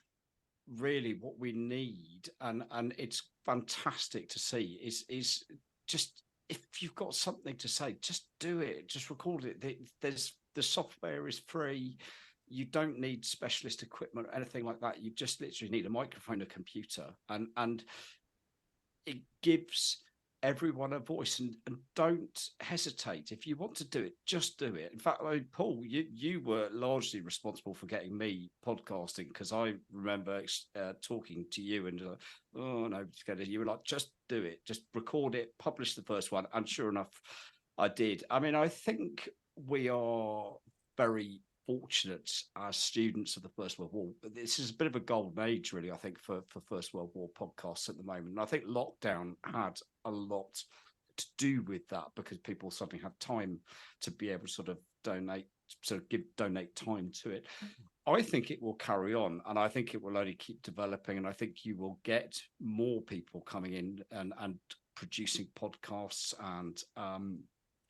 really what we need, and it's fantastic to see, is just, if you've got something to say, just do it, just record it. The software is free. You don't need specialist equipment or anything like that. You just literally need a microphone, a computer, and it gives everyone a voice. And don't hesitate. If you want to do it, just do it. In fact, Paul, you were largely responsible for getting me podcasting, because I remember talking to you and oh no, you were like, just do it, just record it, publish the first one. And sure enough, I did. I mean, I think we are very fortunate as students of the First World War. This is a bit of a golden age, really, I think, for First World War podcasts at the moment. And I think lockdown had a lot to do with that, because people suddenly had time to be able to sort of donate time to it. I think it will carry on, and I think it will only keep developing, and I think you will get more people coming in and producing podcasts, and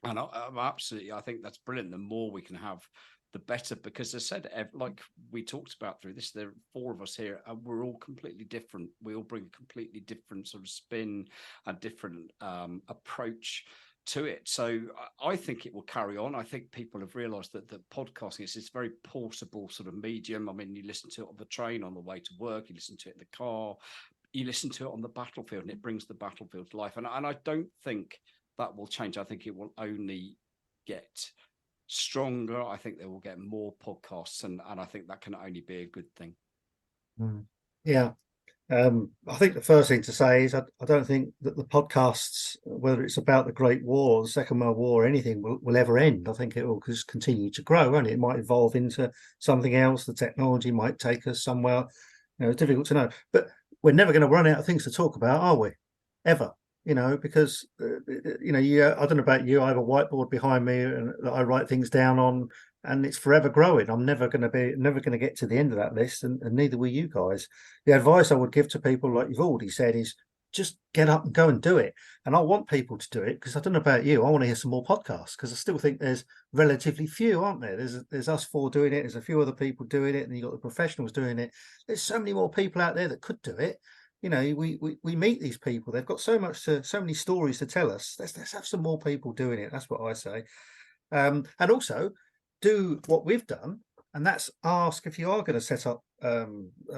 I'm absolutely, I think that's brilliant. The more we can have, the better, because as I said, like we talked about through this, there are 4 of us here, and we're all completely different. We all bring a completely different sort of spin and different approach to it. So I think it will carry on. I think people have realized that the podcasting is this very portable sort of medium. I mean, you listen to it on the train on the way to work, you listen to it in the car, you listen to it on the battlefield, and it brings the battlefield to life. And I don't think that will change. I think it will only get stronger. I think they will get more podcasts, and I think that can only be a good thing. Yeah. I think the first thing to say is I don't think that the podcasts, whether it's about the Great War, the Second World War, or anything, will ever end. I think it will just continue to grow, won't it? It might evolve into something else. The technology might take us somewhere. It's difficult to know. But we're never going to run out of things to talk about, are we? Ever. Because I don't know about you, I have a whiteboard behind me and that I write things down on, and it's forever growing. I'm never going to get to the end of that list, and neither will you guys. The advice I would give to people, like you've already said, is just get up and go and do it. And I want people to do it, because I don't know about you, I want to hear some more podcasts, because I still think there's relatively few, aren't there? There's us 4 doing it, there's a few other people doing it, and you've got the professionals doing it. There's so many more people out there that could do it. We meet these people. They've got so many stories to tell us. Let's have some more people doing it. That's what I say. And also do what we've done, and that's ask, if you are going to set up a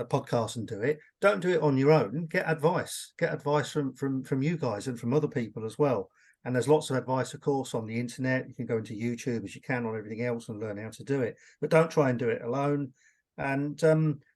podcast and do it, don't do it on your own. Get advice. Get advice from you guys and from other people as well. And there's lots of advice, of course, on the internet. You can go into YouTube as you can on everything else and learn how to do it. But don't try and do it alone. And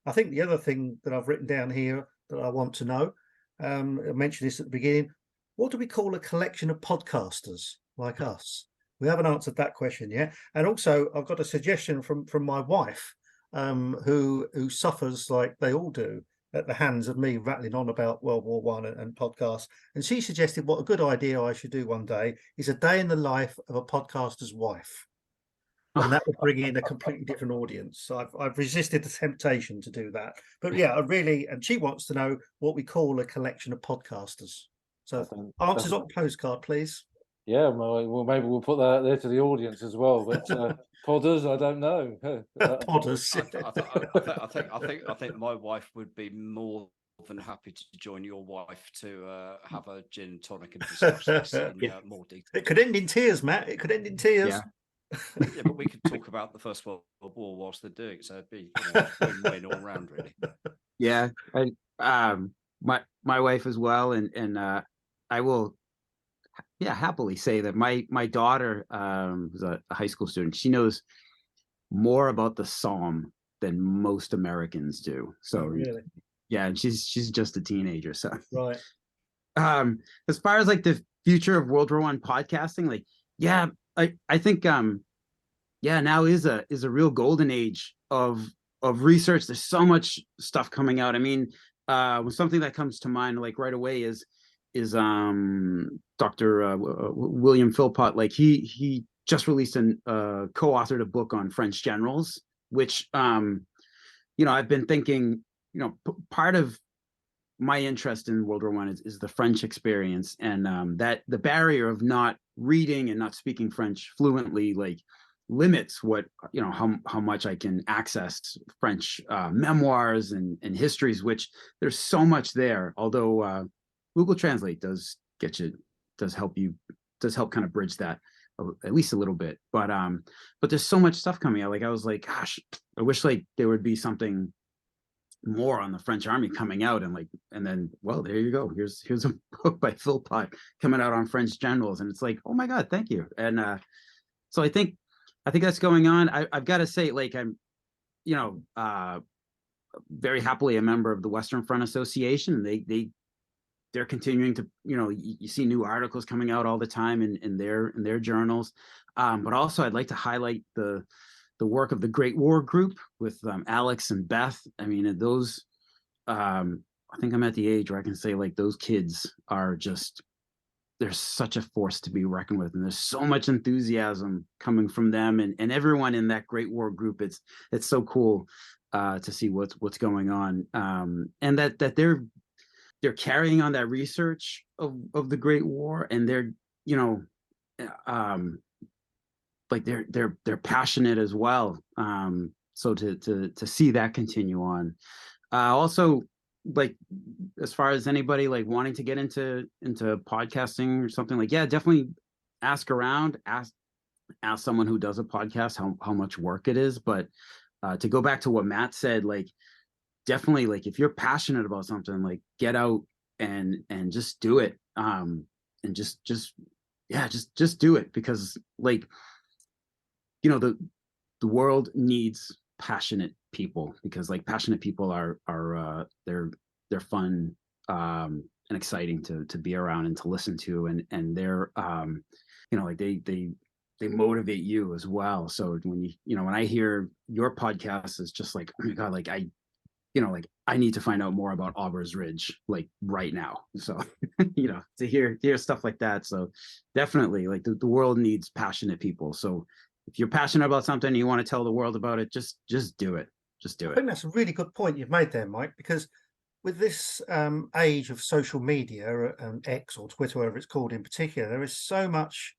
I think the other thing that I've written down here that I want to know, I mentioned this at the beginning, what do we call a collection of podcasters like us? We haven't answered that question yet. And also, I've got a suggestion from my wife, who suffers, like they all do, at the hands of me rattling on about World War One and podcasts. And she suggested what a good idea I should do one day is a day in the life of a podcaster's wife. And that would bring in a completely different audience. So I've resisted the temptation to do that. But yeah, and she wants to know what we call a collection of podcasters. So answers on postcard, please. Yeah, well, maybe we'll put that out there to the audience as well. But podders, I don't know. Podders. I think my wife would be more than happy to join your wife to have a gin and tonic and discuss this in more detail. It could end in tears, Matt. It could end in tears. Yeah. Yeah, but we could talk about the First World War whilst they're doing it, so it'd be win-win all round, really. Yeah, my wife as well, and I will, happily say that my daughter, who's a high school student, she knows more about the Psalm than most Americans do. So really, yeah, and she's just a teenager. So right. As far as like the future of World War I podcasting, like I think now is a real golden age of research. There's so much stuff coming out. I mean, something that comes to mind like right away is Dr. William Philpott. Like he just released co-authored a book on French generals, which I've been thinking, part of my interest in World War I is the French experience, and that the barrier of not reading and not speaking French fluently like limits what how much I can access French memoirs and histories, which there's so much there. Although Google Translate does help kind of bridge that at least a little bit. But there's so much stuff coming out. Like I was like, gosh, I wish like there would be something more on the French army coming out, and then well, there you go. Here's a book by Philpott coming out on French generals, and it's like, oh my God, thank you. And so I think that's going on. I've got to say, like, I'm very happily a member of the Western Front Association. They're continuing to, you see new articles coming out all the time in their journals. But also I'd like to highlight the work of the Great War Group with Alex and Beth. I mean, those, I think I'm at the age where I can say like those kids are just, there's such a force to be reckoned with, and there's so much enthusiasm coming from them and everyone in that Great War Group. It's so cool to see what's going on, and that they're carrying on that research of the Great War, and they're like they're passionate as well. So to see that continue on. Also, like as far as anybody like wanting to get into podcasting or something, like definitely ask around, ask someone who does a podcast how much work it is. But to go back to what Matt said, like definitely, like if you're passionate about something, like get out and just do it, and just do it, because like the world needs passionate people, because like passionate people are they're fun and exciting to be around and to listen to, and they're like they motivate you as well. So when when I hear your podcast, is just like, oh my God, like I need to find out more about Aubers Ridge like right now. So to hear stuff like that. So definitely, like the world needs passionate people. So if you're passionate about something and you want to tell the world about it, just do it. Just do it. I think that's a really good point you've made there, Mike, because with this age of social media, X or Twitter, whatever it's called in particular, there is so much,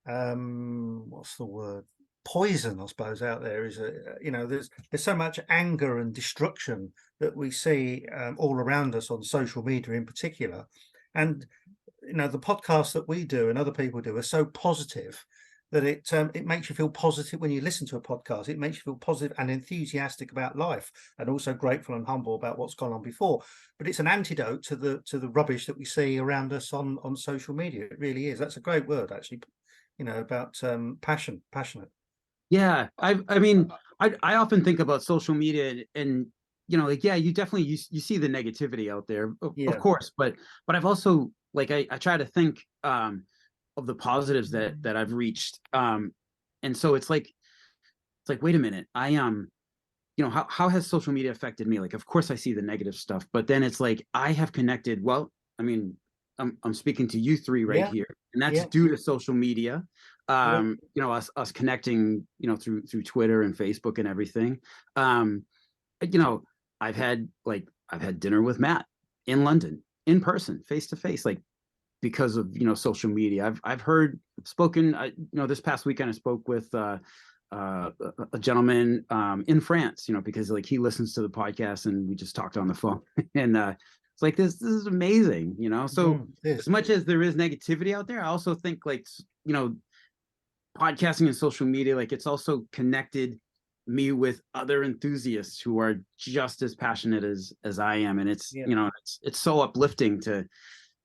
what's the word? Poison, I suppose, out there. Is there's so much anger and destruction that we see all around us on social media in particular. And, the podcasts that we do and other people do are so positive that it makes you feel positive when you listen to a podcast. It makes you feel positive and enthusiastic about life, and also grateful and humble about what's gone on before. But it's an antidote to the rubbish that we see around us on social media. It really is. That's a great word, actually. About passionate. Yeah, I mean, I often think about social media, and like you definitely you see the negativity out there, of course, but I've also like I try to think of the positives that I've reached, and so it's like wait a minute, I you know, how has social media affected me? Like, of course I see the negative stuff, but then it's like, I have connected, well, I mean, I'm speaking to you three right here, and that's due to social media. You know, us connecting, you know, through Twitter and Facebook and everything. You know, I've had dinner with Matt in London, in person, face to face, like, because of, you know, social media. I've spoken, you know, this past weekend I spoke with a gentleman in France, you know, because like he listens to the podcast and we just talked on the phone. And it's like, this is amazing, you know. So as much as there is negativity out there, I also think, like, you know, podcasting and social media, like, it's also connected me with other enthusiasts who are just as passionate as I am. And it's, you know, it's so uplifting to,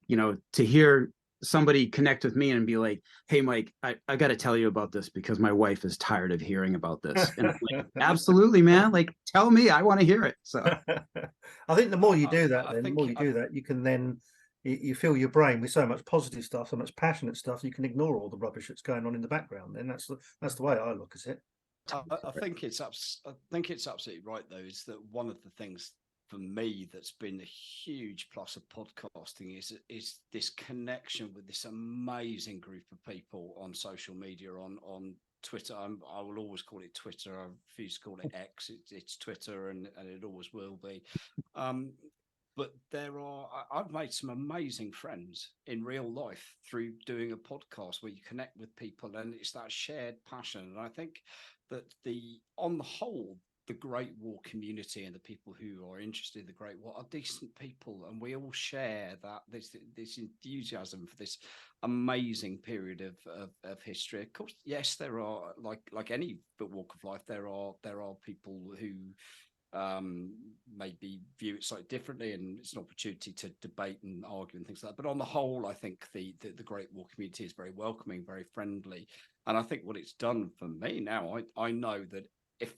you know, to hear somebody connect with me and be like, hey, Mike, I got to tell you about this because my wife is tired of hearing about this. And I'm like, absolutely, man. Like, tell me, I want to hear it. So I think the more you do that, the more you do that, you can then, you fill your brain with so much positive stuff, so much passionate stuff, you can ignore all the rubbish that's going on in the background. And that's the way I look at it. I think it's absolutely right, though, is that one of the things for me that's been a huge plus of podcasting is this connection with this amazing group of people on social media, on Twitter. I will always call it Twitter. I refuse to call it X. It's Twitter, and it always will be. But I've made some amazing friends in real life through doing a podcast where you connect with people, and it's that shared passion. And I think that on the whole, the Great War community and the people who are interested in the Great War are decent people, and we all share this enthusiasm for this amazing period of history. Of course, yes, there are, like any walk of life, there are people who maybe view it slightly differently, and it's an opportunity to debate and argue and things like that. But on the whole, I think the Great War community is very welcoming, very friendly, and I think what it's done for me now, I know that if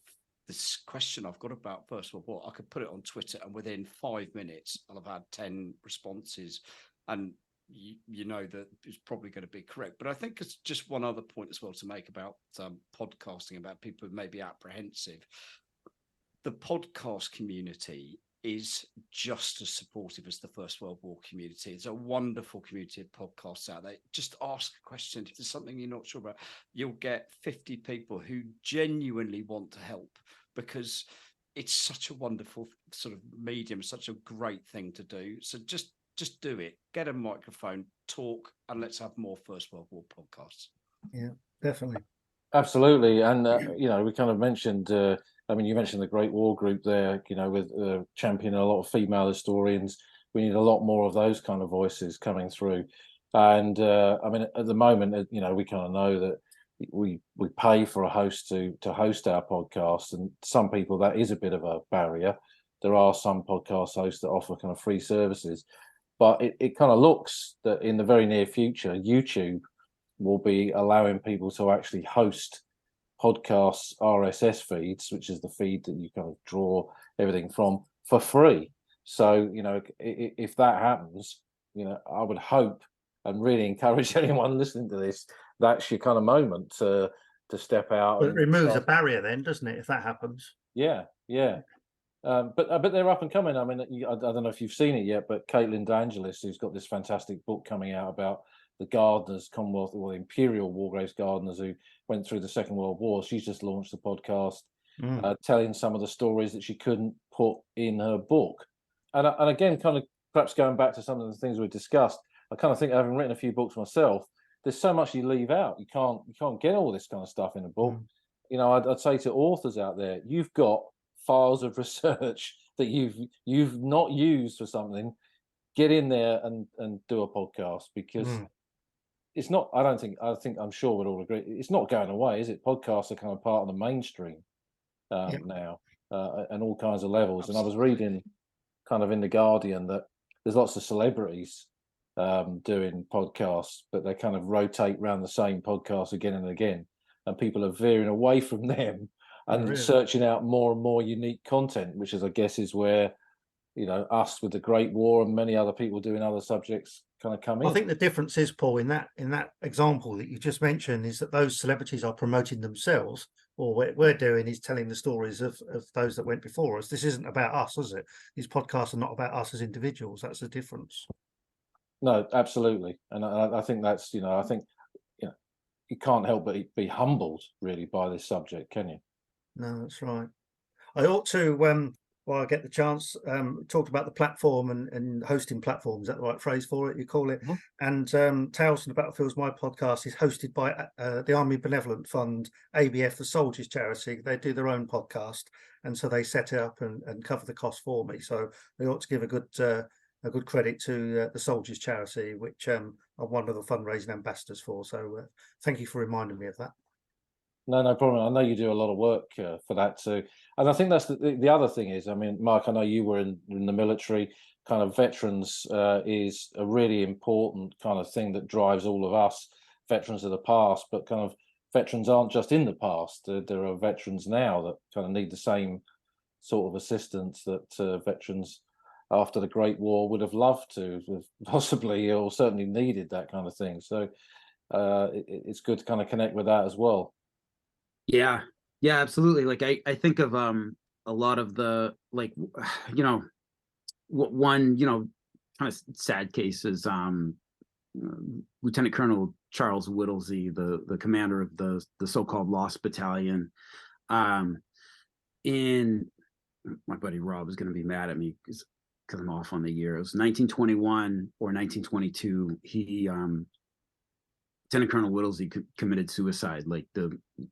this question I've got about First World War, I could put it on Twitter, and within 5 minutes, I'll have had 10 responses, and you know that it's probably going to be correct. But I think it's just one other point as well to make about podcasting, about people who may be apprehensive. The podcast community is just as supportive as the First World War community. It's a wonderful community of podcasts out there. Just ask a question. If there's something you're not sure about, you'll get 50 people who genuinely want to help, because it's such a wonderful sort of medium, such a great thing to do. So just do it. Get a microphone, talk, and let's have more First World War podcasts. Yeah, definitely. Absolutely. And, you know, we kind of mentioned, I mean, you mentioned the Great War group there, you know, with championing a lot of female historians. We need a lot more of those kind of voices coming through. And I mean, at the moment, you know, we kind of know that we pay for a host to host our podcast, and some people that is a bit of a barrier. There are some podcast hosts that offer kind of free services, but it kind of looks that in the very near future, YouTube will be allowing people to actually host podcasts RSS feeds, which is the feed that you kind of draw everything from, for free. So, you know, if that happens, you know, I would hope and really encourage anyone listening to this, that's your kind of moment to step out. But it removes a barrier then, doesn't it, if that happens? Yeah. But they're up and coming. I mean, I don't know if you've seen it yet, but Caitlin D'Angelis, who's got this fantastic book coming out about the Gardeners, Commonwealth or Imperial Wargraves Gardeners who went through the Second World War. She's just launched a podcast telling some of the stories that she couldn't put in her book. And again, kind of perhaps going back to some of the things we discussed, I kind of think, having written a few books myself, there's so much you leave out. You can't get all this kind of stuff in a book. You know, I'd say to authors out there, you've got files of research that you've not used for something. Get in there and do a podcast, because it's not, I'm sure we'd all agree, it's not going away, is it? Podcasts are kind of part of the mainstream now, and all kinds of levels. Absolutely. And I was reading kind of in The Guardian that there's lots of celebrities doing podcasts, but they kind of rotate around the same podcast again and again, and people are veering away from them and searching out more and more unique content, which is, I guess, is where, you know, us with the Great War and many other people doing other subjects kind of come in. I think the difference is, Paul, in that example that you just mentioned, is that those celebrities are promoting themselves, all we're doing is telling the stories of those that went before us. This isn't about us, is it? These podcasts are not about us as individuals. That's the difference. No, absolutely. And I think that's, I think, you can't help but be humbled really by this subject, can you? No, that's right. I ought to, while I get the chance, talk about the platform and hosting platforms. Is that the right phrase for it? You call it? Mm-hmm. And Tales from the Battlefields, my podcast, is hosted by the Army Benevolent Fund, ABF, the Soldiers Charity. They do their own podcast, and so they set it up and cover the cost for me. So they ought to give a good credit to the Soldiers Charity, which I'm one of the fundraising ambassadors for. So thank you for reminding me of that. No problem. I know you do a lot of work for that too. And I think that's the other thing is, I mean, Mark, I know you were in the military. Kind of veterans is a really important kind of thing that drives all of us veterans of the past, but kind of veterans aren't just in the past. There are veterans now that kind of need the same sort of assistance that veterans after the Great War would have loved to have possibly or certainly needed that kind of thing. So it's good to kind of connect with that as well. Yeah, absolutely. Like I think of a lot of the, like, one kind of sad case is Lieutenant Colonel Charles Whittlesey, the commander of the so-called Lost Battalion. In my buddy Rob is going to be mad at me because I'm off on the year. It was 1921 or 1922. He Lieutenant Colonel Whittlesey committed suicide. Like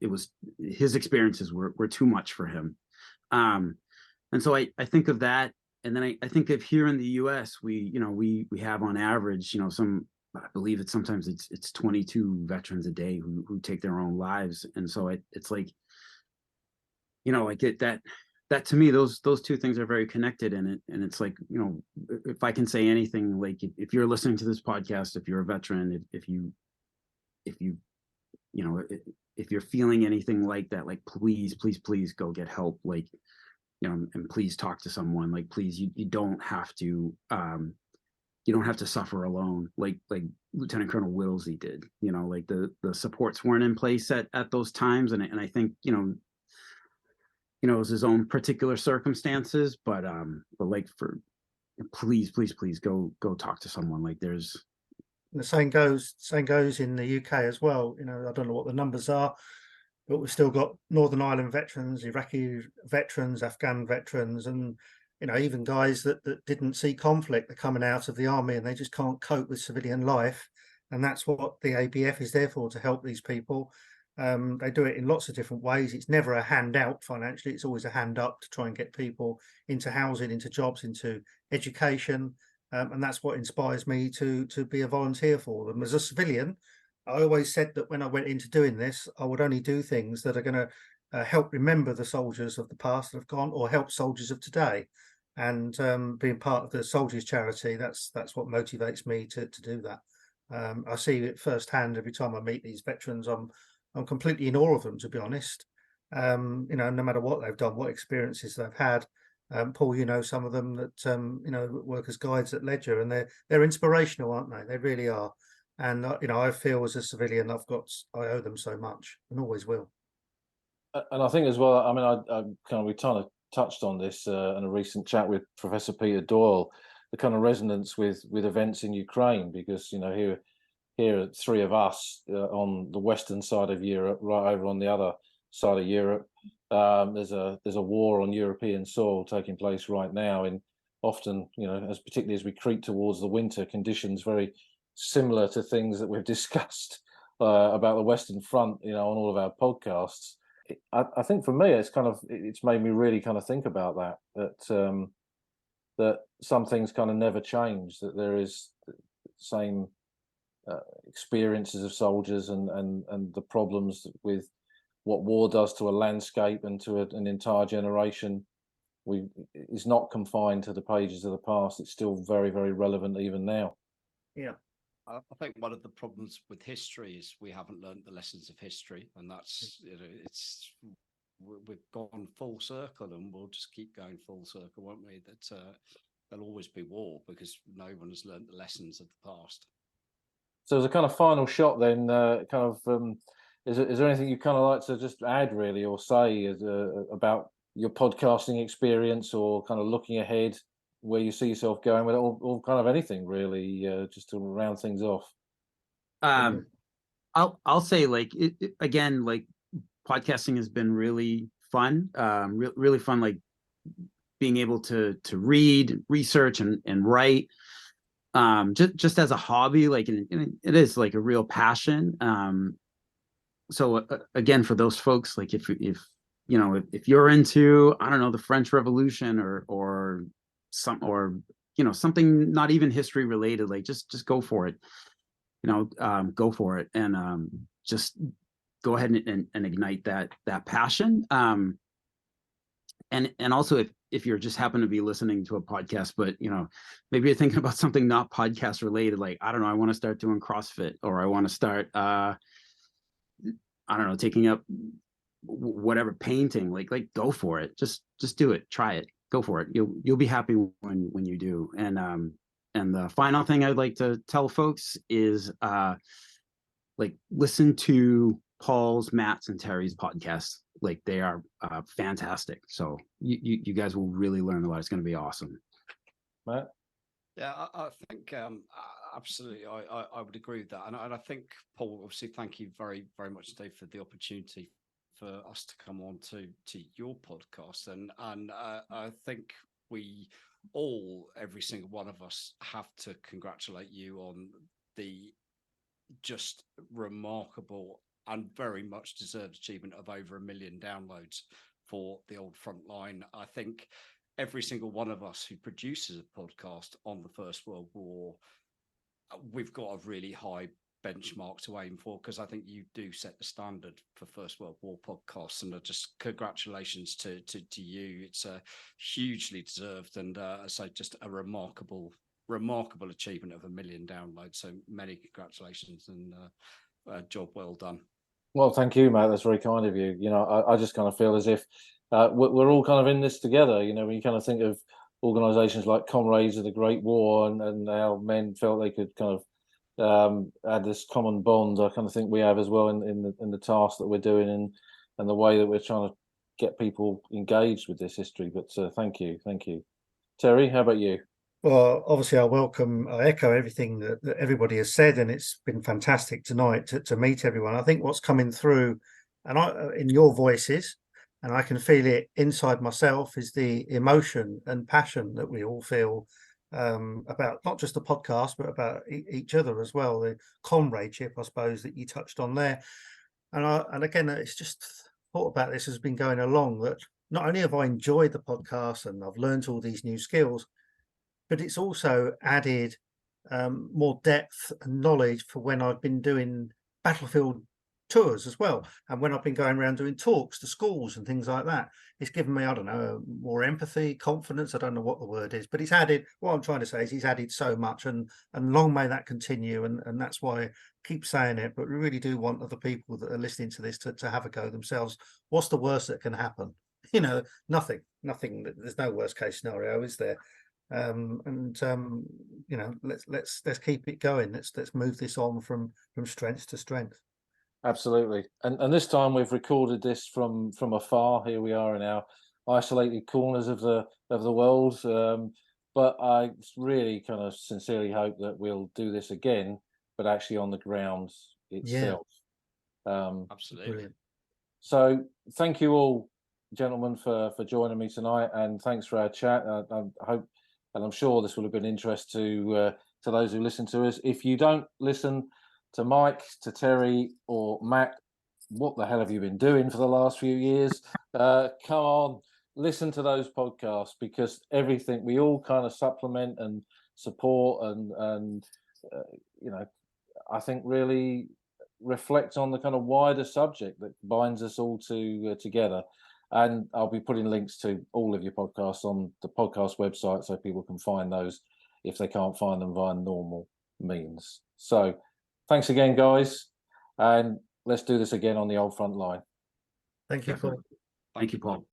it was, his experiences were too much for him. And so I think of that, and then I think of here in the U.S. we have on average, I believe sometimes it's 22 veterans a day who take their own lives, and so it's like, I get that to me those two things are very connected in it, and it's like, if I can say anything, like if you're listening to this podcast, if you're a veteran, if you're feeling anything like that, like please go get help, like, and please talk to someone, like please, you don't have to suffer alone, like Lieutenant Colonel Whittlesey did. Like the supports weren't in place at those times, and I think it was his own particular circumstances, but like, please go talk to someone. Like there's, and the same goes in the UK as well. I don't know what the numbers are, but we've still got Northern Ireland veterans, Iraqi veterans, Afghan veterans, and even guys that didn't see conflict. They're coming out of the army and they just can't cope with civilian life, and that's what the ABF is there for, to help these people. They do it in lots of different ways. It's never a handout financially. It's always a hand up to try and get people into housing, into jobs, into education. And that's what inspires me to be a volunteer for them. As a civilian, I always said that when I went into doing this, I would only do things that are going to help remember the soldiers of the past that have gone, or help soldiers of today. And being part of the Soldiers Charity, that's what motivates me to do that. I see it firsthand every time I meet these veterans. I'm completely in awe of them, to be honest. No matter what they've done, what experiences they've had. Paul, some of them that work as guides at Ledger, and they're inspirational, aren't they? They really are. And I feel as a civilian, I owe them so much, and always will. And I think as well, I mean, we kind of touched on this in a recent chat with Professor Peter Doyle, the kind of resonance with events in Ukraine, because here are three of us on the western side of Europe, right over on the other side of Europe. There's a war on European soil taking place right now, in often, particularly as we creep towards the winter, conditions very similar to things that we've discussed about the Western Front, on all of our podcasts. I think for me, it's made me really kind of think about that some things kind of never change, that there is the same experiences of soldiers and the problems with what war does to a landscape and to an entire generation. Is not confined to the pages of the past. It's still very, very relevant even now. Yeah. I think one of the problems with history is we haven't learned the lessons of history, and that's, we've gone full circle, and we'll just keep going full circle, won't we? That there'll always be war because no one has learned the lessons of the past. So as a kind of final shot, then, is there anything you kind of like to just add, really, or say about your podcasting experience, or kind of looking ahead, where you see yourself going with it, or kind of anything really, just to round things off? I'll say, like, again, like, podcasting has been really fun, really fun, like being able to read, research, and write, just as a hobby, like, and it is like a real passion. So again, for those folks, like, if you know, if you're into, I don't know, the French Revolution, or something not even history related, like, just go for it. Go for it, and just go ahead and ignite that passion. And also, if you're just happen to be listening to a podcast, but maybe you're thinking about something not podcast related, like, I don't know, I want to start doing CrossFit, or I want to start I don't know, taking up whatever, painting, like go for it. Just do it, try it, go for it. You'll be happy when you do. And the final thing I'd like to tell folks is like, listen to Paul's, Matt's, and Terry's podcasts. Like, they are fantastic. So you guys will really learn a lot. It's going to be awesome. Matt? Yeah, I think absolutely. I would agree with that, and I think, Paul, obviously, thank you very, very much today for the opportunity for us to come on to your podcast, and I think we all, every single one of us, have to congratulate you on the just remarkable and very much deserved achievement of over 1 million downloads for the Old Frontline. I think every single one of us who produces a podcast on the First World War, we've got a really high benchmark to aim for, because I think you do set the standard for First World War podcasts, and just congratulations to you. It's a hugely deserved, and so just a remarkable achievement of 1 million downloads. So many congratulations, and job well done. Well, thank you, Matt. That's very kind of you. I just kind of feel as if we're all kind of in this together. When you kind of think of organisations like Comrades of the Great War, and how men felt they could kind of add this common bond, I kind of think we have as well in the task that we're doing, and the way that we're trying to get people engaged with this history. But thank you. Terry, how about you? Well, obviously, I echo everything that everybody has said, and it's been fantastic tonight to meet everyone. I think what's coming through, and in your voices, and I can feel it inside myself, is the emotion and passion that we all feel about not just the podcast, but about each other as well. The comradeship, I suppose, that you touched on there. And again, it's just thought about this has been going along, that not only have I enjoyed the podcast and I've learned all these new skills, but it's also added more depth and knowledge for when I've been doing battlefield tours as well, and when I've been going around doing talks to schools and things like that. It's given me, I don't know, more empathy, confidence. I don't know what the word is, but it's added. What I'm trying to say is he's added so much, and long may that continue. And that's why I keep saying it. But we really do want other people that are listening to this to have a go themselves. What's the worst that can happen? Nothing. There's no worst case scenario, is there? Let's keep it going. Let's move this on from strength to strength. Absolutely. And this time we've recorded this from afar. Here we are in our isolated corners of the world. But I really kind of sincerely hope that we'll do this again, but actually on the ground itself. Absolutely. Brilliant. So thank you all, gentlemen, for joining me tonight, and thanks for our chat. I hope, and I'm sure this will have been interest to those who listen to us. If you don't listen to Mike, to Terry, or Matt, what the hell have you been doing for the last few years? Come on, listen to those podcasts, because everything, we all kind of supplement and support, and I think really reflect on the kind of wider subject that binds us all together. And I'll be putting links to all of your podcasts on the podcast website, so people can find those if they can't find them via normal means. So thanks again, guys, and let's do this again on the Old Front Line. Thank you, Paul. Thank you, Paul.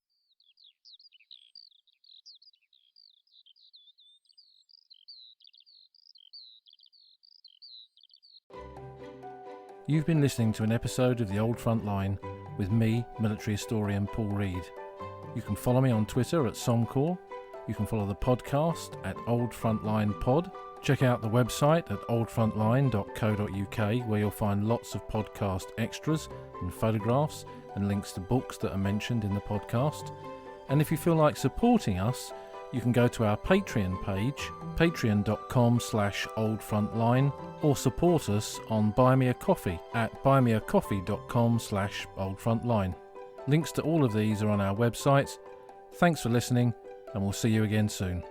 You've been listening to an episode of The Old Front Line with me, military historian Paul Reed. You can follow me on Twitter at Somcor. You can follow the podcast at Old Frontline Pod. Check out the website at oldfrontline.co.uk, where you'll find lots of podcast extras and photographs and links to books that are mentioned in the podcast. And if you feel like supporting us, you can go to our Patreon page, patreon.com/oldfrontline, or support us on Buy Me a Coffee at buymeacoffee.com/oldfrontline. Links to all of these are on our website. Thanks for listening, and we'll see you again soon.